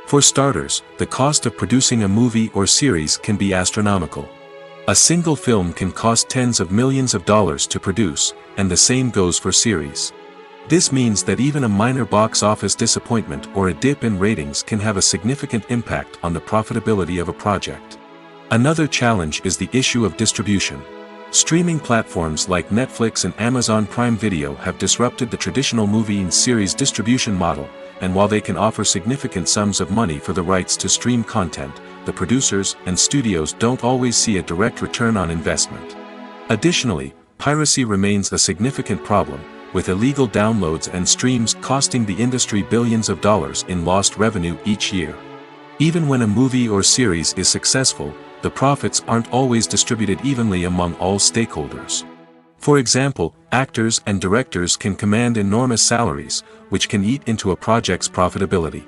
For starters, the cost of producing a movie or series can be astronomical. A single film can cost tens of millions of dollars to produce, and the same goes for series. This means that even a minor box office disappointment or a dip in ratings can have a significant impact on the profitability of a project. Another challenge is the issue of distribution. Streaming platforms like Netflix and Amazon Prime Video have disrupted the traditional movie and series distribution model, and while they can offer significant sums of money for the rights to stream content, the producers and studios don't always see a direct return on investment. Additionally, piracy remains a significant problem, with illegal downloads and streams costing the industry billions of dollars in lost revenue each year. Even when a movie or series is successful, the the profits aren't always distributed evenly among all stakeholders. For example, actors and directors can command enormous salaries, which can eat into a project's profitability.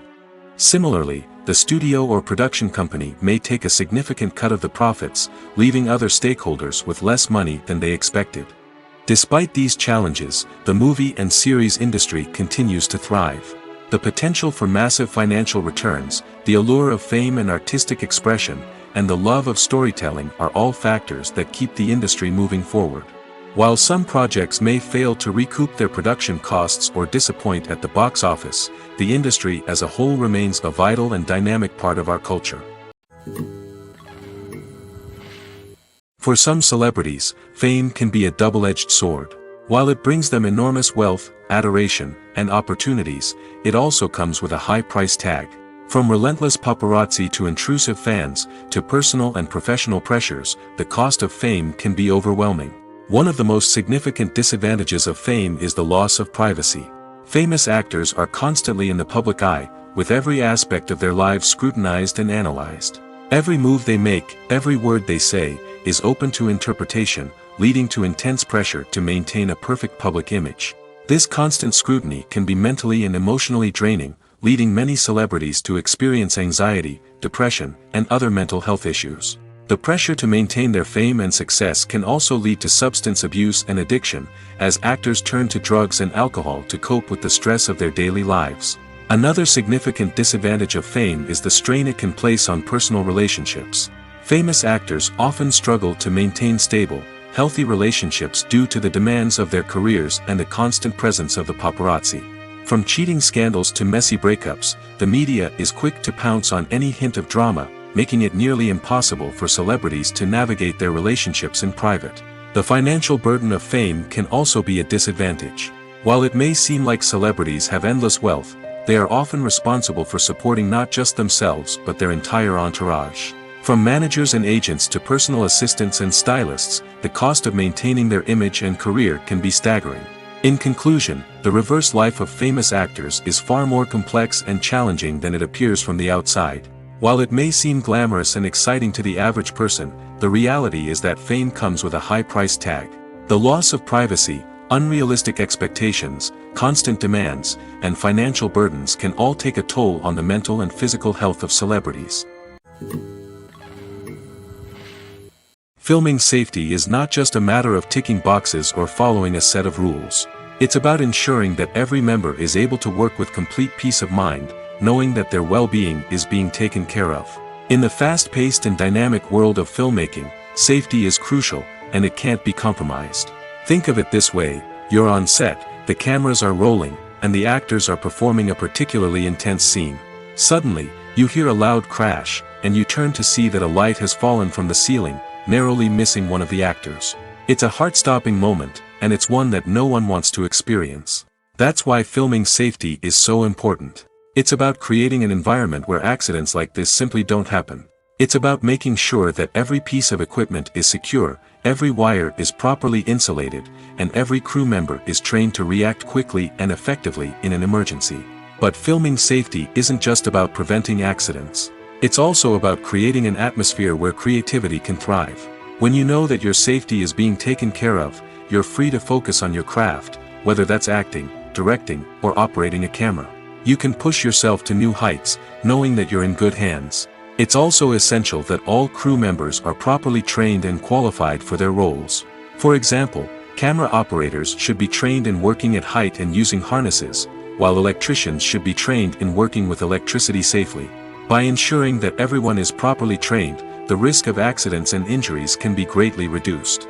Similarly, the studio or production company may take a significant cut of the profits, leaving other stakeholders with less money than they expected. Despite these challenges, the movie and series industry continues to thrive. The potential for massive financial returns, the allure of fame and artistic expression, and the love of storytelling are all factors that keep the industry moving forward. While some projects may fail to recoup their production costs or disappoint at the box office, the industry as a whole remains a vital and dynamic part of our culture. For some celebrities, fame can be a double-edged sword. While it brings them enormous wealth, adoration, and opportunities, it also comes with a high price tag. From relentless paparazzi to intrusive fans, to personal and professional pressures, the cost of fame can be overwhelming. One of the most significant disadvantages of fame is the loss of privacy. Famous actors are constantly in the public eye, with every aspect of their lives scrutinized and analyzed. Every move they make, every word they say, is open to interpretation, leading to intense pressure to maintain a perfect public image. This constant scrutiny can be mentally and emotionally draining, leading many celebrities to experience anxiety, depression, and other mental health issues. The pressure to maintain their fame and success can also lead to substance abuse and addiction, as actors turn to drugs and alcohol to cope with the stress of their daily lives. Another significant disadvantage of fame is the strain it can place on personal relationships. Famous actors often struggle to maintain stable, healthy relationships due to the demands of their careers and the constant presence of the paparazzi. From cheating scandals to messy breakups, the media is quick to pounce on any hint of drama, making it nearly impossible for celebrities to navigate their relationships in private. The financial burden of fame can also be a disadvantage. While it may seem like celebrities have endless wealth, they are often responsible for supporting not just themselves but their entire entourage. From managers and agents to personal assistants and stylists, the cost of maintaining their image and career can be staggering. In conclusion, the reverse life of famous actors is far more complex and challenging than it appears from the outside. While it may seem glamorous and exciting to the average person, the reality is that fame comes with a high price tag. The loss of privacy, unrealistic expectations, constant demands, and financial burdens can all take a toll on the mental and physical health of celebrities. Filming safety is not just a matter of ticking boxes or following a set of rules. It's about ensuring that every member is able to work with complete peace of mind, knowing that their well-being is being taken care of. In the fast-paced and dynamic world of filmmaking, safety is crucial, and it can't be compromised. Think of it this way: you're on set, the cameras are rolling, and the actors are performing a particularly intense scene. Suddenly, you hear a loud crash, and you turn to see that a light has fallen from the ceiling, narrowly missing one of the actors. It's a heart-stopping moment, and it's one that no one wants to experience. That's why filming safety is so important. It's about creating an environment where accidents like this simply don't happen. It's about making sure that every piece of equipment is secure, every wire is properly insulated, and every crew member is trained to react quickly and effectively in an emergency. But filming safety isn't just about preventing accidents. It's also about creating an atmosphere where creativity can thrive. When you know that your safety is being taken care of, you're free to focus on your craft, whether that's acting, directing, or operating a camera. You can push yourself to new heights, knowing that you're in good hands. It's also essential that all crew members are properly trained and qualified for their roles. For example, camera operators should be trained in working at height and using harnesses, while electricians should be trained in working with electricity safely. By ensuring that everyone is properly trained, the risk of accidents and injuries can be greatly reduced.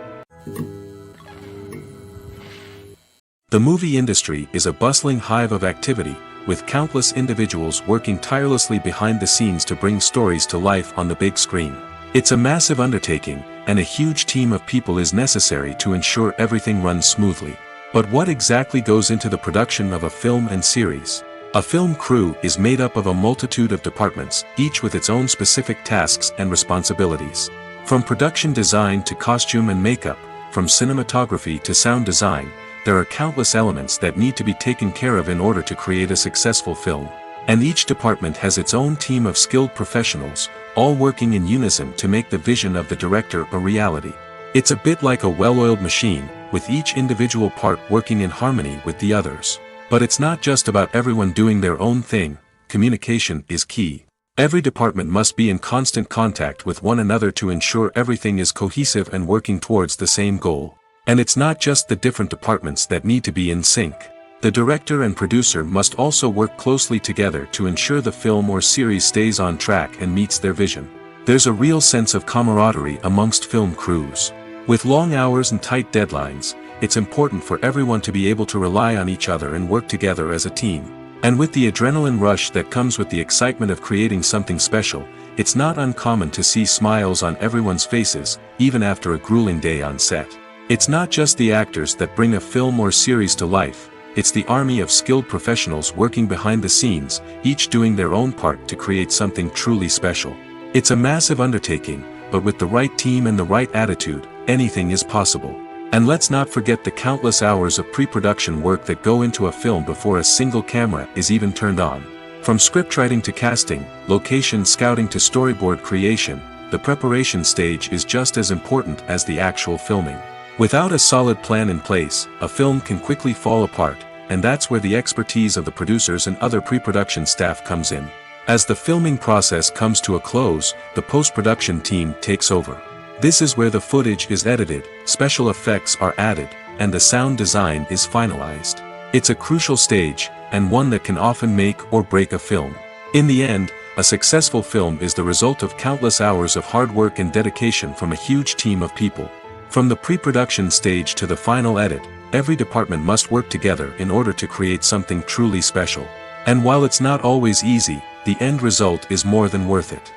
The movie industry is a bustling hive of activity, with countless individuals working tirelessly behind the scenes to bring stories to life on the big screen. It's a massive undertaking, and a huge team of people is necessary to ensure everything runs smoothly. But what exactly goes into the production of a film and series? A film crew is made up of a multitude of departments, each with its own specific tasks and responsibilities. From production design to costume and makeup, from cinematography to sound design, there are countless elements that need to be taken care of in order to create a successful film. And each department has its own team of skilled professionals, all working in unison to make the vision of the director a reality. It's a bit like a well-oiled machine, with each individual part working in harmony with the others. But it's not just about everyone doing their own thing. Communication is key. Every department must be in constant contact with one another to ensure everything is cohesive and working towards the same goal. And it's not just the different departments that need to be in sync. The director and producer must also work closely together to ensure the film or series stays on track and meets their vision. There's a real sense of camaraderie amongst film crews. With long hours and tight deadlines, it's important for everyone to be able to rely on each other and work together as a team. And with the adrenaline rush that comes with the excitement of creating something special, it's not uncommon to see smiles on everyone's faces, even after a grueling day on set. It's not just the actors that bring a film or series to life, it's the army of skilled professionals working behind the scenes, each doing their own part to create something truly special. It's a massive undertaking, but with the right team and the right attitude, anything is possible. And let's not forget the countless hours of pre-production work that go into a film before a single camera is even turned on. From scriptwriting to casting, location scouting to storyboard creation, the preparation stage is just as important as the actual filming. Without a solid plan in place, a film can quickly fall apart, and that's where the expertise of the producers and other pre-production staff comes in. As the filming process comes to a close, the post-production team takes over. This is where the footage is edited, special effects are added, and the sound design is finalized. It's a crucial stage, and one that can often make or break a film. In the end, a successful film is the result of countless hours of hard work and dedication from a huge team of people. From the pre-production stage to the final edit, every department must work together in order to create something truly special. And while it's not always easy, the end result is more than worth it.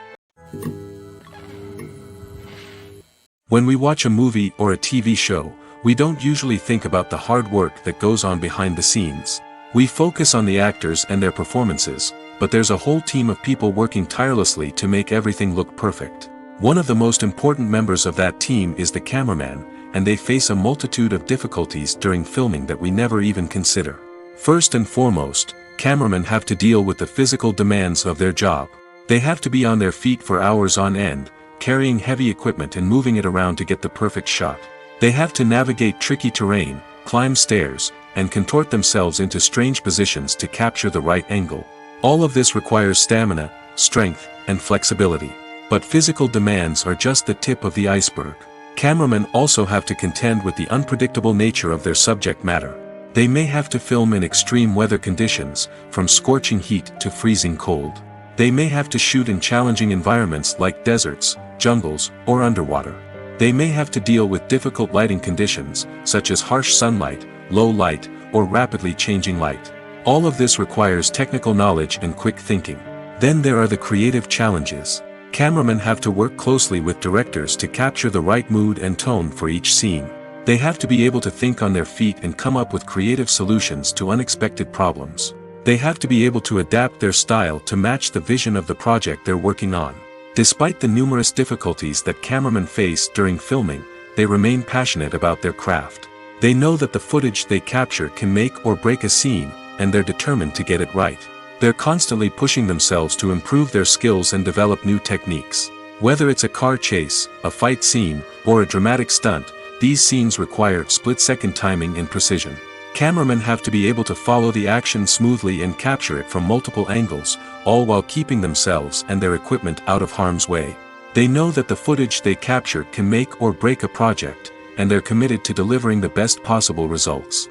When we watch a movie or a TV show, we don't usually think about the hard work that goes on behind the scenes. We focus on the actors and their performances, but there's a whole team of people working tirelessly to make everything look perfect. One of the most important members of that team is the cameraman, and they face a multitude of difficulties during filming that we never even consider. First and foremost, cameramen have to deal with the physical demands of their job. They have to be on their feet for hours on end, carrying heavy equipment and moving it around to get the perfect shot. They have to navigate tricky terrain, climb stairs, and contort themselves into strange positions to capture the right angle. All of this requires stamina, strength, and flexibility. But physical demands are just the tip of the iceberg. Cameramen also have to contend with the unpredictable nature of their subject matter. They may have to film in extreme weather conditions, from scorching heat to freezing cold. They may have to shoot in challenging environments like deserts, jungles, or underwater. They may have to deal with difficult lighting conditions, such as harsh sunlight, low light, or rapidly changing light. All of this requires technical knowledge and quick thinking. Then there are the creative challenges. Cameramen have to work closely with directors to capture the right mood and tone for each scene. They have to be able to think on their feet and come up with creative solutions to unexpected problems. They have to be able to adapt their style to match the vision of the project they're working on. Despite the numerous difficulties that cameramen face during filming, they remain passionate about their craft. They know that the footage they capture can make or break a scene, and they're determined to get it right. They're constantly pushing themselves to improve their skills and develop new techniques. Whether it's a car chase, a fight scene, or a dramatic stunt, these scenes require split-second timing and precision. Cameramen have to be able to follow the action smoothly and capture it from multiple angles, all while keeping themselves and their equipment out of harm's way. They know that the footage they capture can make or break a project, and they're committed to delivering the best possible results.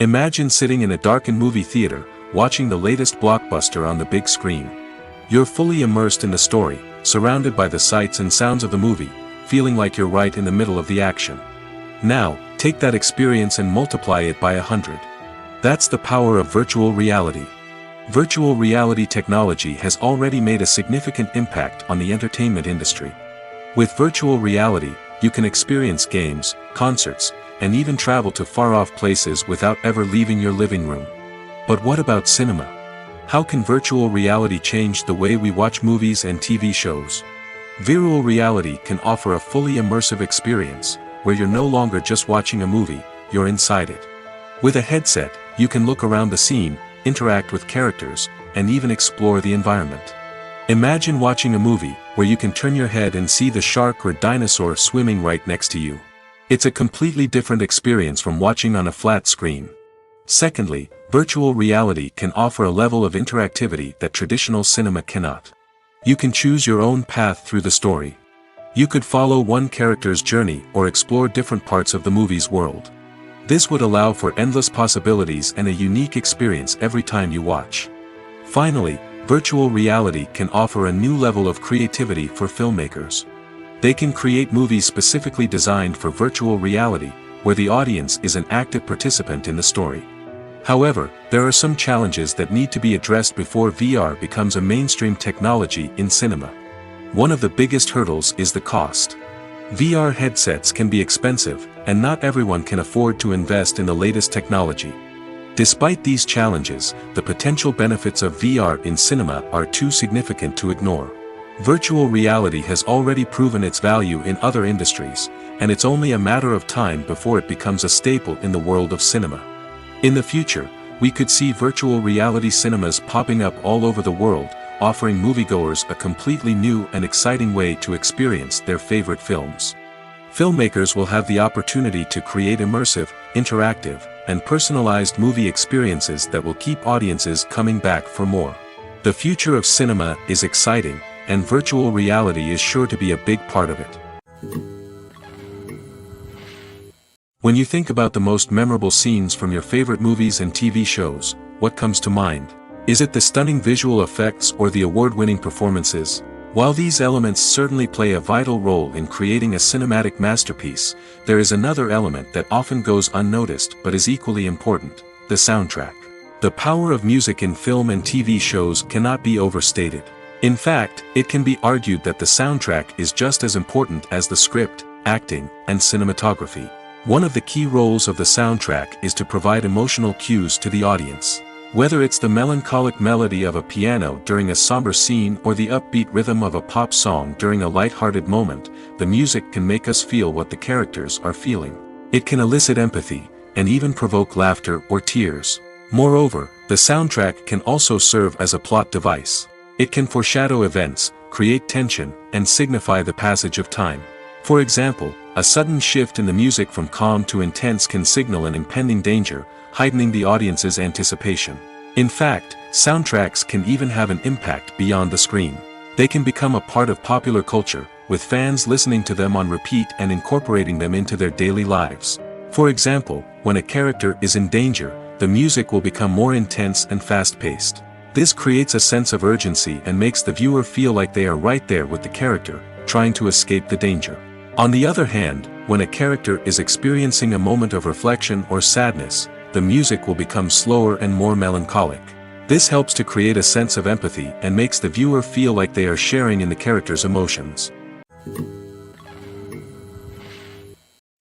Imagine sitting in a darkened movie theater, watching the latest blockbuster on the big screen. You're fully immersed in the story, surrounded by the sights and sounds of the movie, feeling like you're right in the middle of the action. Now, take that experience and multiply it by 100. That's the power of virtual reality. Virtual reality technology has already made a significant impact on the entertainment industry. With virtual reality, you can experience games, concerts, and even travel to far-off places without ever leaving your living room. But what about cinema? How can virtual reality change the way we watch movies and TV shows? Virtual reality can offer a fully immersive experience, where you're no longer just watching a movie, you're inside it. With a headset, you can look around the scene, interact with characters, and even explore the environment. Imagine watching a movie where you can turn your head and see the shark or dinosaur swimming right next to you. It's a completely different experience from watching on a flat screen. Secondly, virtual reality can offer a level of interactivity that traditional cinema cannot. You can choose your own path through the story. You could follow one character's journey or explore different parts of the movie's world. This would allow for endless possibilities and a unique experience every time you watch. Finally, virtual reality can offer a new level of creativity for filmmakers. They can create movies specifically designed for virtual reality, where the audience is an active participant in the story. However, there are some challenges that need to be addressed before VR becomes a mainstream technology in cinema. One of the biggest hurdles is the cost. VR headsets can be expensive, and not everyone can afford to invest in the latest technology. Despite these challenges, the potential benefits of VR in cinema are too significant to ignore. Virtual reality has already proven its value in other industries, and it's only a matter of time before it becomes a staple in the world of cinema. In the future, we could see virtual reality cinemas popping up all over the world, offering moviegoers a completely new and exciting way to experience their favorite films. Filmmakers will have the opportunity to create immersive, interactive, and personalized movie experiences that will keep audiences coming back for more. The future of cinema is exciting, and virtual reality is sure to be a big part of it. When you think about the most memorable scenes from your favorite movies and TV shows, what comes to mind? Is it the stunning visual effects or the award-winning performances? While these elements certainly play a vital role in creating a cinematic masterpiece, there is another element that often goes unnoticed but is equally important: the soundtrack. The power of music in film and TV shows cannot be overstated. In fact, it can be argued that the soundtrack is just as important as the script, acting, and cinematography. One of the key roles of the soundtrack is to provide emotional cues to the audience. Whether it's the melancholic melody of a piano during a somber scene or the upbeat rhythm of a pop song during a light-hearted moment, the music can make us feel what the characters are feeling. It can elicit empathy, and even provoke laughter or tears. Moreover, the soundtrack can also serve as a plot device. It can foreshadow events, create tension, and signify the passage of time. For example, a sudden shift in the music from calm to intense can signal an impending danger, heightening the audience's anticipation. In fact, soundtracks can even have an impact beyond the screen. They can become a part of popular culture, with fans listening to them on repeat and incorporating them into their daily lives. For example, when a character is in danger, the music will become more intense and fast-paced. This creates a sense of urgency and makes the viewer feel like they are right there with the character, trying to escape the danger. On the other hand, when a character is experiencing a moment of reflection or sadness, the music will become slower and more melancholic. This helps to create a sense of empathy and makes the viewer feel like they are sharing in the character's emotions.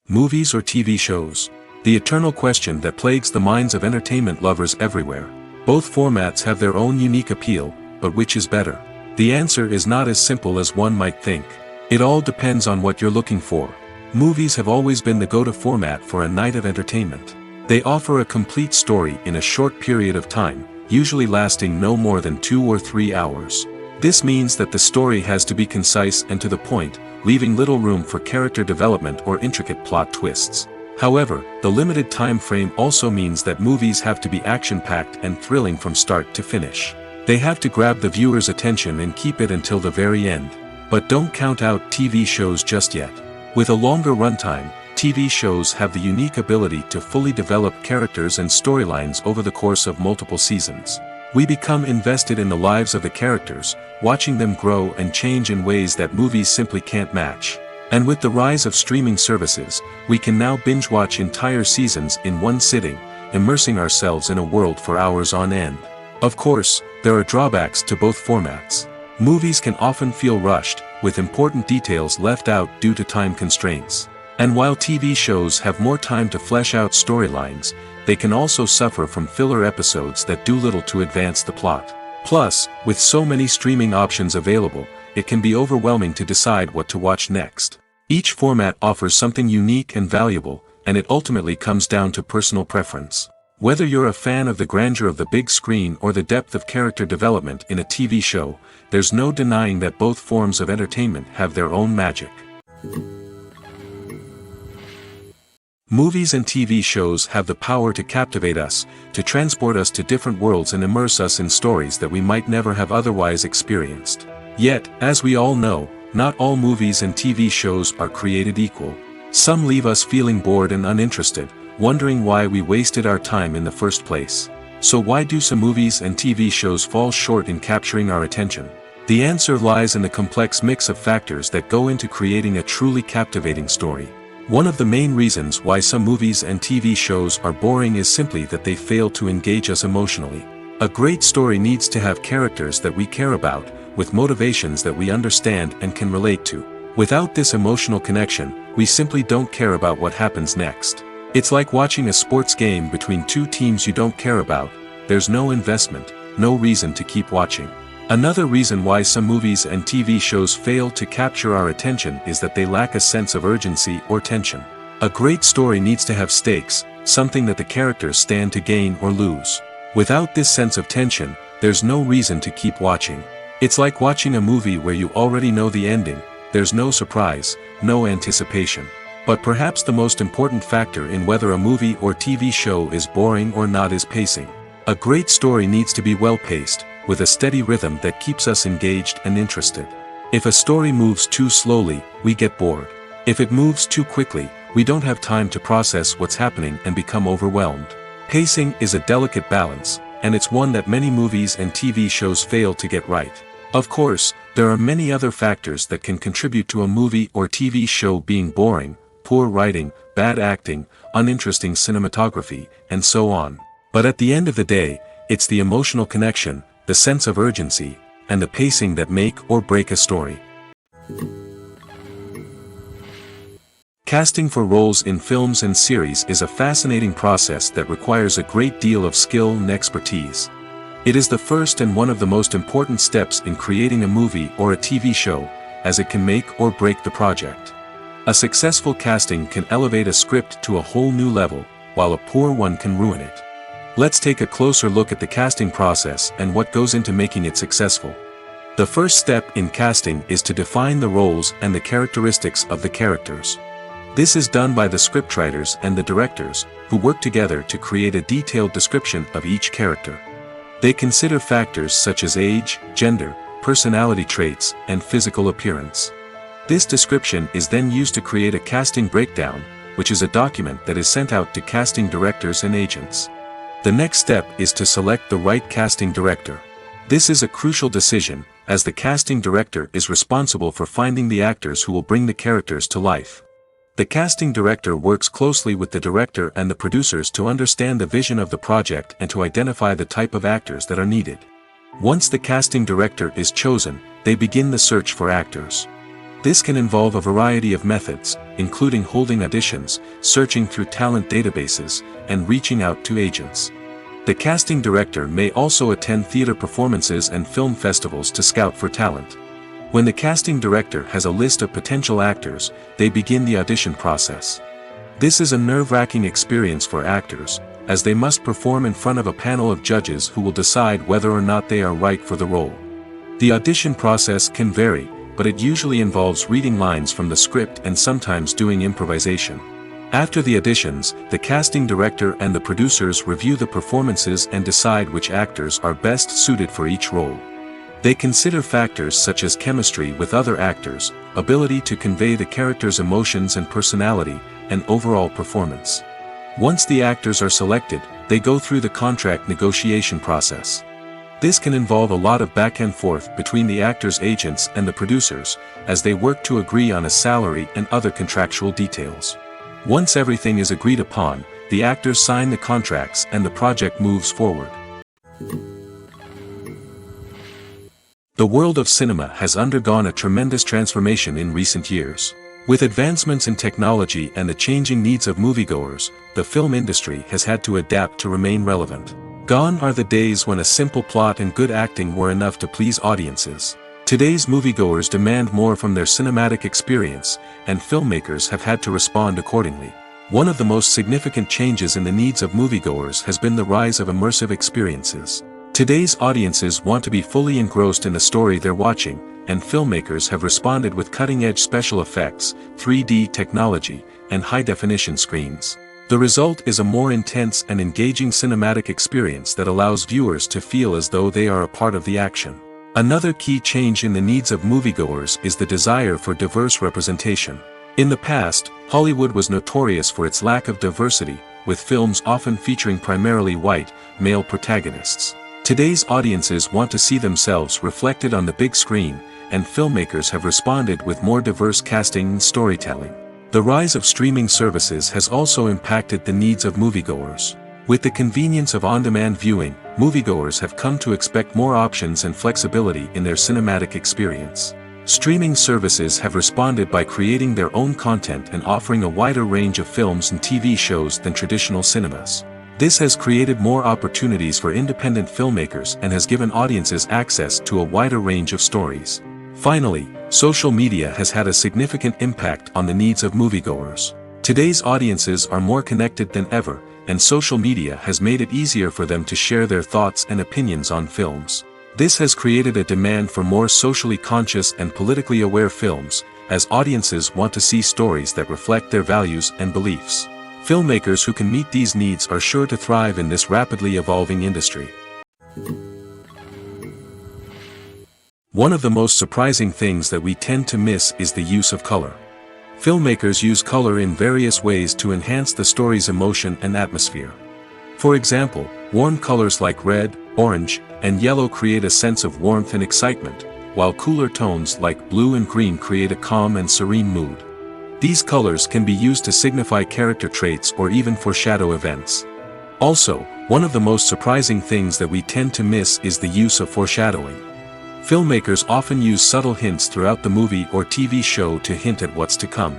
Movies or TV shows? The eternal question that plagues the minds of entertainment lovers everywhere. Both formats have their own unique appeal, but which is better? The answer is not as simple as one might think. It all depends on what you're looking for. Movies have always been the go-to format for a night of entertainment. They offer a complete story in a short period of time, usually lasting no more than 2 or 3 hours. This means that the story has to be concise and to the point, leaving little room for character development or intricate plot twists. However, the limited time frame also means that movies have to be action-packed and thrilling from start to finish. They have to grab the viewer's attention and keep it until the very end. But don't count out TV shows just yet. With a longer runtime, TV shows have the unique ability to fully develop characters and storylines over the course of multiple seasons. We become invested in the lives of the characters, watching them grow and change in ways that movies simply can't match. And with the rise of streaming services, we can now binge-watch entire seasons in one sitting, immersing ourselves in a world for hours on end. Of course, there are drawbacks to both formats. Movies can often feel rushed, with important details left out due to time constraints. And while TV shows have more time to flesh out storylines, they can also suffer from filler episodes that do little to advance the plot. Plus, with so many streaming options available, it can be overwhelming to decide what to watch next. Each format offers something unique and valuable, and it ultimately comes down to personal preference. Whether you're a fan of the grandeur of the big screen or the depth of character development in a TV show, there's no denying that both forms of entertainment have their own magic. Movies and TV shows have the power to captivate us, to transport us to different worlds and immerse us in stories that we might never have otherwise experienced. Yet, as we all know, not all movies and TV shows are created equal. Some leave us feeling bored and uninterested, wondering why we wasted our time in the first place. So why do some movies and TV shows fall short in capturing our attention? The answer lies in the complex mix of factors that go into creating a truly captivating story. One of the main reasons why some movies and TV shows are boring is simply that they fail to engage us emotionally. A great story needs to have characters that we care about, with motivations that we understand and can relate to. Without this emotional connection, we simply don't care about what happens next. It's like watching a sports game between two teams you don't care about. There's no investment, no reason to keep watching. Another reason why some movies and TV shows fail to capture our attention is that they lack a sense of urgency or tension. A great story needs to have stakes, something that the characters stand to gain or lose. Without this sense of tension, there's no reason to keep watching. It's like watching a movie where you already know the ending. There's no surprise, no anticipation. But perhaps the most important factor in whether a movie or TV show is boring or not is pacing. A great story needs to be well-paced, with a steady rhythm that keeps us engaged and interested. If a story moves too slowly, we get bored. If it moves too quickly, we don't have time to process what's happening and become overwhelmed. Pacing is a delicate balance, and it's one that many movies and TV shows fail to get right. Of course, there are many other factors that can contribute to a movie or TV show being boring: poor writing, bad acting, uninteresting cinematography, and so on. But at the end of the day, it's the emotional connection, the sense of urgency, and the pacing that make or break a story. Casting for roles in films and series is a fascinating process that requires a great deal of skill and expertise. It is the first and one of the most important steps in creating a movie or a TV show, as it can make or break the project. A successful casting can elevate a script to a whole new level, while a poor one can ruin it. Let's take a closer look at the casting process and what goes into making it successful. The first step in casting is to define the roles and the characteristics of the characters. This is done by the scriptwriters and the directors, who work together to create a detailed description of each character. They consider factors such as age, gender, personality traits, and physical appearance. This description is then used to create a casting breakdown, which is a document that is sent out to casting directors and agents. The next step is to select the right casting director. This is a crucial decision, as the casting director is responsible for finding the actors who will bring the characters to life. The casting director works closely with the director and the producers to understand the vision of the project and to identify the type of actors that are needed. Once the casting director is chosen, they begin the search for actors. This can involve a variety of methods, including holding auditions, searching through talent databases, and reaching out to agents. The casting director may also attend theater performances and film festivals to scout for talent. When the casting director has a list of potential actors, they begin the audition process. This is a nerve-wracking experience for actors, as they must perform in front of a panel of judges who will decide whether or not they are right for the role. The audition process can vary, but it usually involves reading lines from the script and sometimes doing improvisation. After the auditions, the casting director and the producers review the performances and decide which actors are best suited for each role. They consider factors such as chemistry with other actors, ability to convey the character's emotions and personality, and overall performance. Once the actors are selected, they go through the contract negotiation process. This can involve a lot of back and forth between the actors' agents and the producers, as they work to agree on a salary and other contractual details. Once everything is agreed upon, the actors sign the contracts and the project moves forward. The world of cinema has undergone a tremendous transformation in recent years. With advancements in technology and the changing needs of moviegoers, the film industry has had to adapt to remain relevant. Gone are the days when a simple plot and good acting were enough to please audiences. Today's moviegoers demand more from their cinematic experience, and filmmakers have had to respond accordingly. One of the most significant changes in the needs of moviegoers has been the rise of immersive experiences. Today's audiences want to be fully engrossed in the story they're watching, and filmmakers have responded with cutting-edge special effects, 3D technology, and high-definition screens. The result is a more intense and engaging cinematic experience that allows viewers to feel as though they are a part of the action. Another key change in the needs of moviegoers is the desire for diverse representation. In the past, Hollywood was notorious for its lack of diversity, with films often featuring primarily white, male protagonists. Today's audiences want to see themselves reflected on the big screen, and filmmakers have responded with more diverse casting and storytelling. The rise of streaming services has also impacted the needs of moviegoers. With the convenience of on-demand viewing, moviegoers have come to expect more options and flexibility in their cinematic experience. Streaming services have responded by creating their own content and offering a wider range of films and TV shows than traditional cinemas. This has created more opportunities for independent filmmakers and has given audiences access to a wider range of stories. Finally, social media has had a significant impact on the needs of moviegoers. Today's audiences are more connected than ever, and social media has made it easier for them to share their thoughts and opinions on films. This has created a demand for more socially conscious and politically aware films, as audiences want to see stories that reflect their values and beliefs. Filmmakers who can meet these needs are sure to thrive in this rapidly evolving industry. One of the most surprising things that we tend to miss is the use of color. Filmmakers use color in various ways to enhance the story's emotion and atmosphere. For example, warm colors like red, orange, and yellow create a sense of warmth and excitement, while cooler tones like blue and green create a calm and serene mood. These colors can be used to signify character traits or even foreshadow events. Also, one of the most surprising things that we tend to miss is the use of foreshadowing. Filmmakers often use subtle hints throughout the movie or TV show to hint at what's to come.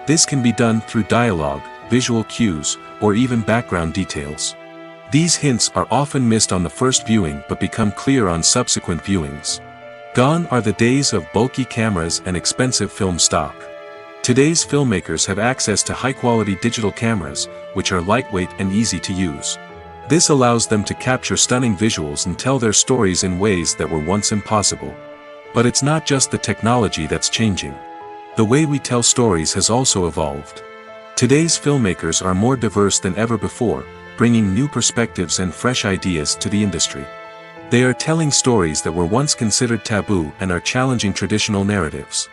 This can be done through dialogue, visual cues, or even background details. These hints are often missed on the first viewing but become clear on subsequent viewings. Gone are the days of bulky cameras and expensive film stock. Today's filmmakers have access to high-quality digital cameras, which are lightweight and easy to use. This allows them to capture stunning visuals and tell their stories in ways that were once impossible. But it's not just the technology that's changing. The way we tell stories has also evolved. Today's filmmakers are more diverse than ever before, bringing new perspectives and fresh ideas to the industry. They are telling stories that were once considered taboo and are challenging traditional narratives.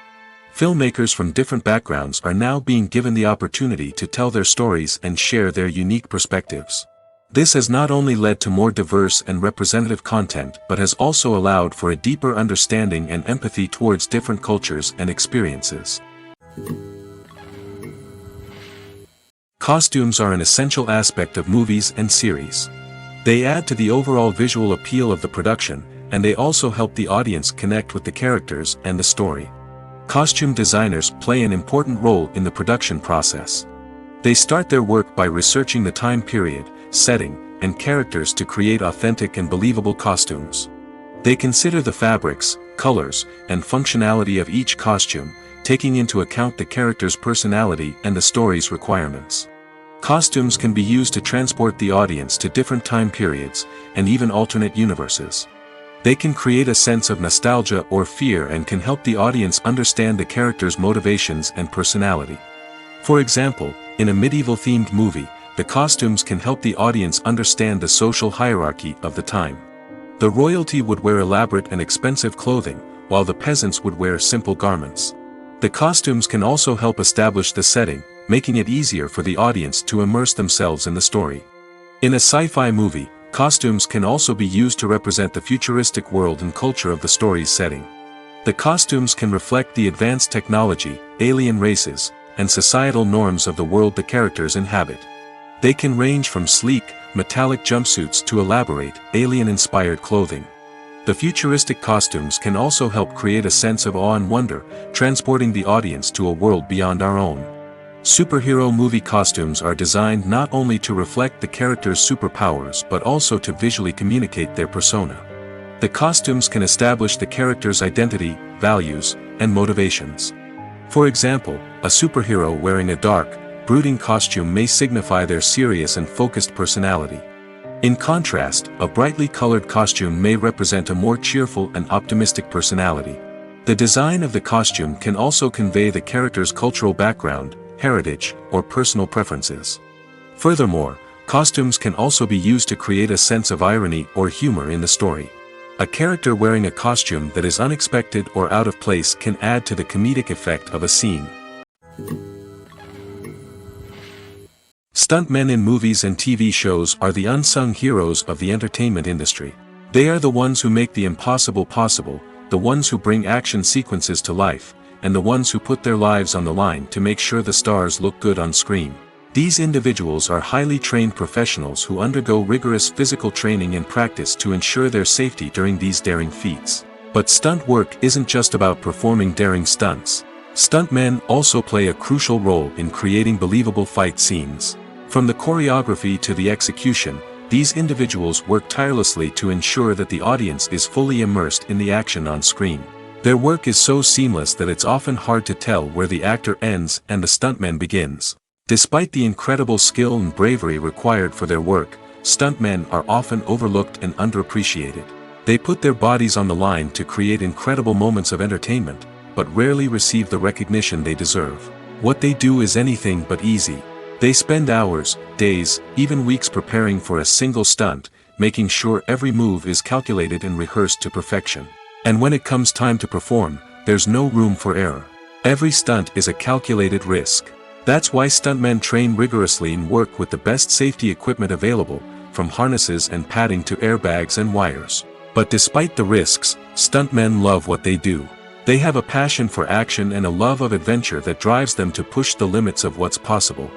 Filmmakers from different backgrounds are now being given the opportunity to tell their stories and share their unique perspectives. This has not only led to more diverse and representative content but has also allowed for a deeper understanding and empathy towards different cultures and experiences. Costumes are an essential aspect of movies and series. They add to the overall visual appeal of the production, and they also help the audience connect with the characters and the story. Costume designers play an important role in the production process. They start their work by researching the time period, setting, and characters to create authentic and believable costumes. They consider the fabrics, colors, and functionality of each costume, taking into account the character's personality and the story's requirements. Costumes can be used to transport the audience to different time periods, and even alternate universes. They can create a sense of nostalgia or fear and can help the audience understand the character's motivations and personality. For example, in a medieval-themed movie, the costumes can help the audience understand the social hierarchy of the time. The royalty would wear elaborate and expensive clothing, while the peasants would wear simple garments. The costumes can also help establish the setting, making it easier for the audience to immerse themselves in the story. In a sci-fi movie, costumes can also be used to represent the futuristic world and culture of the story's setting. The costumes can reflect the advanced technology, alien races, and societal norms of the world the characters inhabit. They can range from sleek, metallic jumpsuits to elaborate, alien-inspired clothing. The futuristic costumes can also help create a sense of awe and wonder, transporting the audience to a world beyond our own. Superhero movie costumes are designed not only to reflect the character's superpowers but also to visually communicate their persona. The costumes can establish the character's identity, values, and motivations. For example, a superhero wearing a dark, brooding costume may signify their serious and focused personality. In contrast, a brightly colored costume may represent a more cheerful and optimistic personality. The design of the costume can also convey the character's cultural background, heritage, or personal preferences. Furthermore, costumes can also be used to create a sense of irony or humor in the story. A character wearing a costume that is unexpected or out of place can add to the comedic effect of a scene. Stuntmen in movies and TV shows are the unsung heroes of the entertainment industry. They are the ones who make the impossible possible, the ones who bring action sequences to life, and the ones who put their lives on the line to make sure the stars look good on screen. These individuals are highly trained professionals who undergo rigorous physical training and practice to ensure their safety during these daring feats. But stunt work isn't just about performing daring stunts. Stuntmen also play a crucial role in creating believable fight scenes. From the choreography to the execution, these individuals work tirelessly to ensure that the audience is fully immersed in the action on screen. Their work is so seamless that it's often hard to tell where the actor ends and the stuntman begins. Despite the incredible skill and bravery required for their work, stuntmen are often overlooked and underappreciated. They put their bodies on the line to create incredible moments of entertainment, but rarely receive the recognition they deserve. What they do is anything but easy. They spend hours, days, even weeks preparing for a single stunt, making sure every move is calculated and rehearsed to perfection. And when it comes time to perform, there's no room for error. Every stunt is a calculated risk. That's why stuntmen train rigorously and work with the best safety equipment available, from harnesses and padding to airbags and wires. But despite the risks, stuntmen love what they do. They have a passion for action and a love of adventure that drives them to push the limits of what's possible.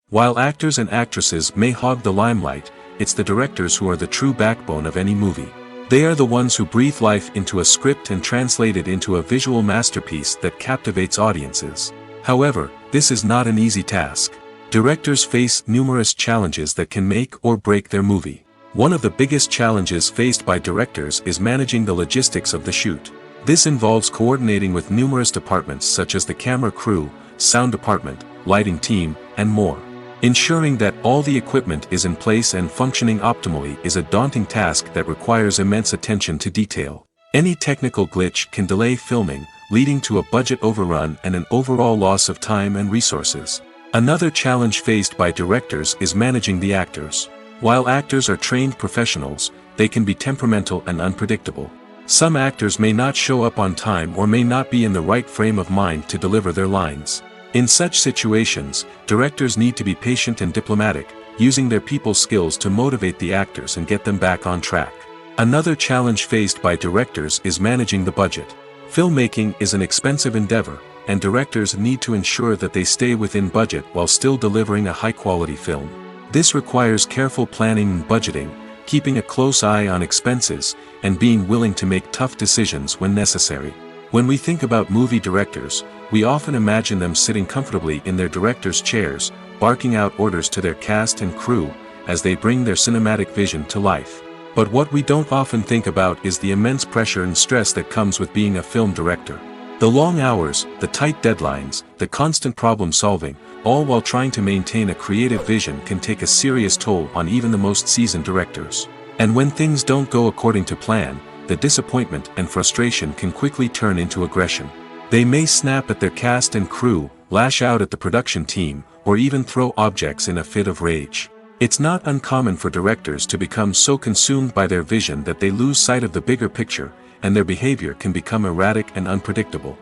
While actors and actresses may hog the limelight, it's the directors who are the true backbone of any movie. They are the ones who breathe life into a script and translate it into a visual masterpiece that captivates audiences. However, this is not an easy task. Directors face numerous challenges that can make or break their movie. One of the biggest challenges faced by directors is managing the logistics of the shoot. This involves coordinating with numerous departments such as the camera crew, sound department, lighting team, and more. Ensuring that all the equipment is in place and functioning optimally is a daunting task that requires immense attention to detail. Any technical glitch can delay filming, leading to a budget overrun and an overall loss of time and resources. Another challenge faced by directors is managing the actors. While actors are trained professionals, they can be temperamental and unpredictable. Some actors may not show up on time or may not be in the right frame of mind to deliver their lines. In such situations, directors need to be patient and diplomatic, using their people skills to motivate the actors and get them back on track. Another challenge faced by directors is managing the budget. Filmmaking is an expensive endeavor, and directors need to ensure that they stay within budget while still delivering a high-quality film. This requires careful planning and budgeting, keeping a close eye on expenses, and being willing to make tough decisions when necessary. When we think about movie directors, we often imagine them sitting comfortably in their director's chairs, barking out orders to their cast and crew, as they bring their cinematic vision to life. But what we don't often think about is the immense pressure and stress that comes with being a film director. The long hours, the tight deadlines, the constant problem solving, all while trying to maintain a creative vision can take a serious toll on even the most seasoned directors. And when things don't go according to plan, the disappointment and frustration can quickly turn into aggression. They may snap at their cast and crew, lash out at the production team, or even throw objects in a fit of rage. It's not uncommon for directors to become so consumed by their vision that they lose sight of the bigger picture, and their behavior can become erratic and unpredictable.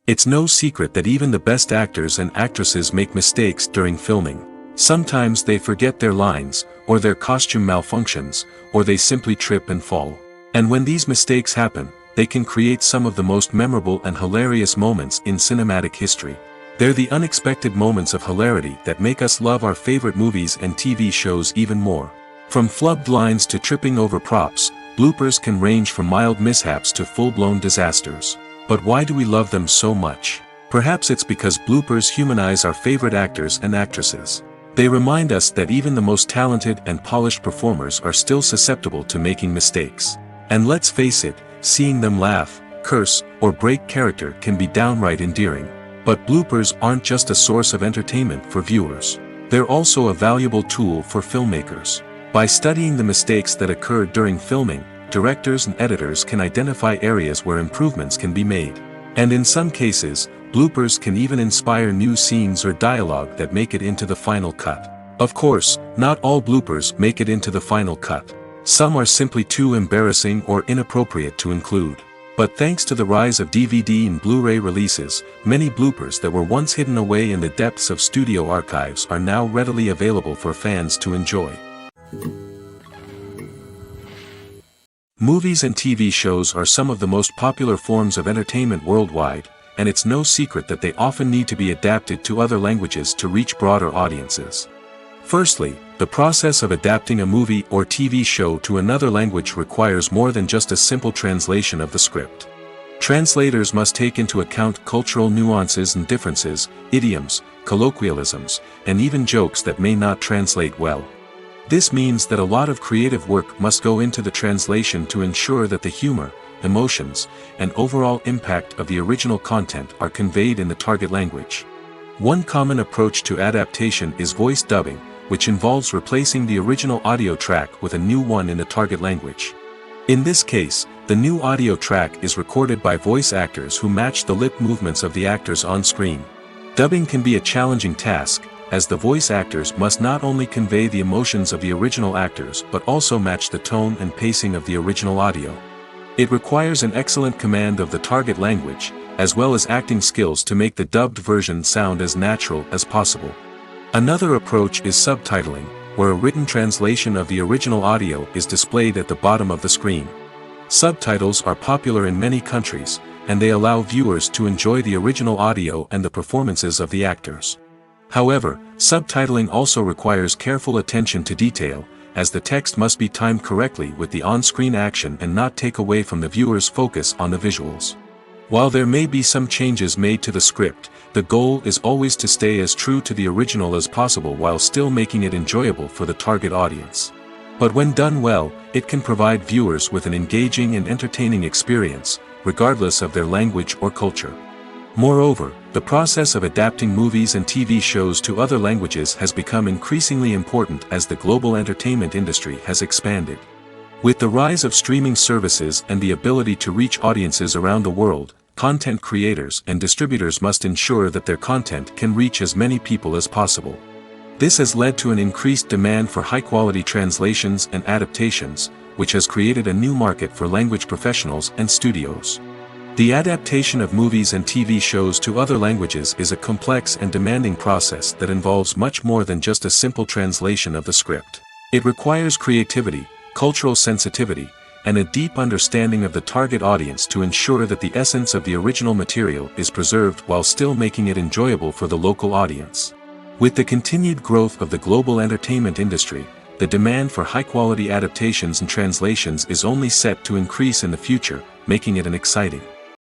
It's no secret that even the best actors and actresses make mistakes during filming. Sometimes they forget their lines, or their costume malfunctions, or they simply trip and fall. And when these mistakes happen, they can create some of the most memorable and hilarious moments in cinematic history. They're the unexpected moments of hilarity that make us love our favorite movies and TV shows even more. From flubbed lines to tripping over props, bloopers can range from mild mishaps to full-blown disasters. But why do we love them so much? Perhaps it's because bloopers humanize our favorite actors and actresses. They remind us that even the most talented and polished performers are still susceptible to making mistakes. And let's face it, seeing them laugh, curse, or break character can be downright endearing. But bloopers aren't just a source of entertainment for viewers. They're also a valuable tool for filmmakers. By studying the mistakes that occurred during filming, directors and editors can identify areas where improvements can be made. And in some cases, bloopers can even inspire new scenes or dialogue that make it into the final cut. Of course, not all bloopers make it into the final cut. Some are simply too embarrassing or inappropriate to include. But thanks to the rise of DVD and Blu-ray releases, many bloopers that were once hidden away in the depths of studio archives are now readily available for fans to enjoy. Movies and TV shows are some of the most popular forms of entertainment worldwide, and it's no secret that they often need to be adapted to other languages to reach broader audiences. Firstly, the process of adapting a movie or TV show to another language requires more than just a simple translation of the script. Translators must take into account cultural nuances and differences, idioms, colloquialisms, and even jokes that may not translate well. This means that a lot of creative work must go into the translation to ensure that the humor, emotions, and overall impact of the original content are conveyed in the target language. One common approach to adaptation is voice dubbing, which involves replacing the original audio track with a new one in the target language. In this case, the new audio track is recorded by voice actors who match the lip movements of the actors on screen. Dubbing can be a challenging task, as the voice actors must not only convey the emotions of the original actors but also match the tone and pacing of the original audio. It requires an excellent command of the target language, as well as acting skills to make the dubbed version sound as natural as possible. Another approach is subtitling, where a written translation of the original audio is displayed at the bottom of the screen. Subtitles are popular in many countries, and they allow viewers to enjoy the original audio and the performances of the actors. However, subtitling also requires careful attention to detail, as the text must be timed correctly with the on-screen action and not take away from the viewer's focus on the visuals. While there may be some changes made to the script, the goal is always to stay as true to the original as possible while still making it enjoyable for the target audience. But when done well, it can provide viewers with an engaging and entertaining experience, regardless of their language or culture. Moreover, the process of adapting movies and TV shows to other languages has become increasingly important as the global entertainment industry has expanded. With the rise of streaming services and the ability to reach audiences around the world, content creators and distributors must ensure that their content can reach as many people as possible. This has led to an increased demand for high-quality translations and adaptations, which has created a new market for language professionals and studios. The adaptation of movies and TV shows to other languages is a complex and demanding process that involves much more than just a simple translation of the script. It requires creativity, cultural sensitivity, and a deep understanding of the target audience to ensure that the essence of the original material is preserved while still making it enjoyable for the local audience. With the continued growth of the global entertainment industry, the demand for high-quality adaptations and translations is only set to increase in the future, making it an exciting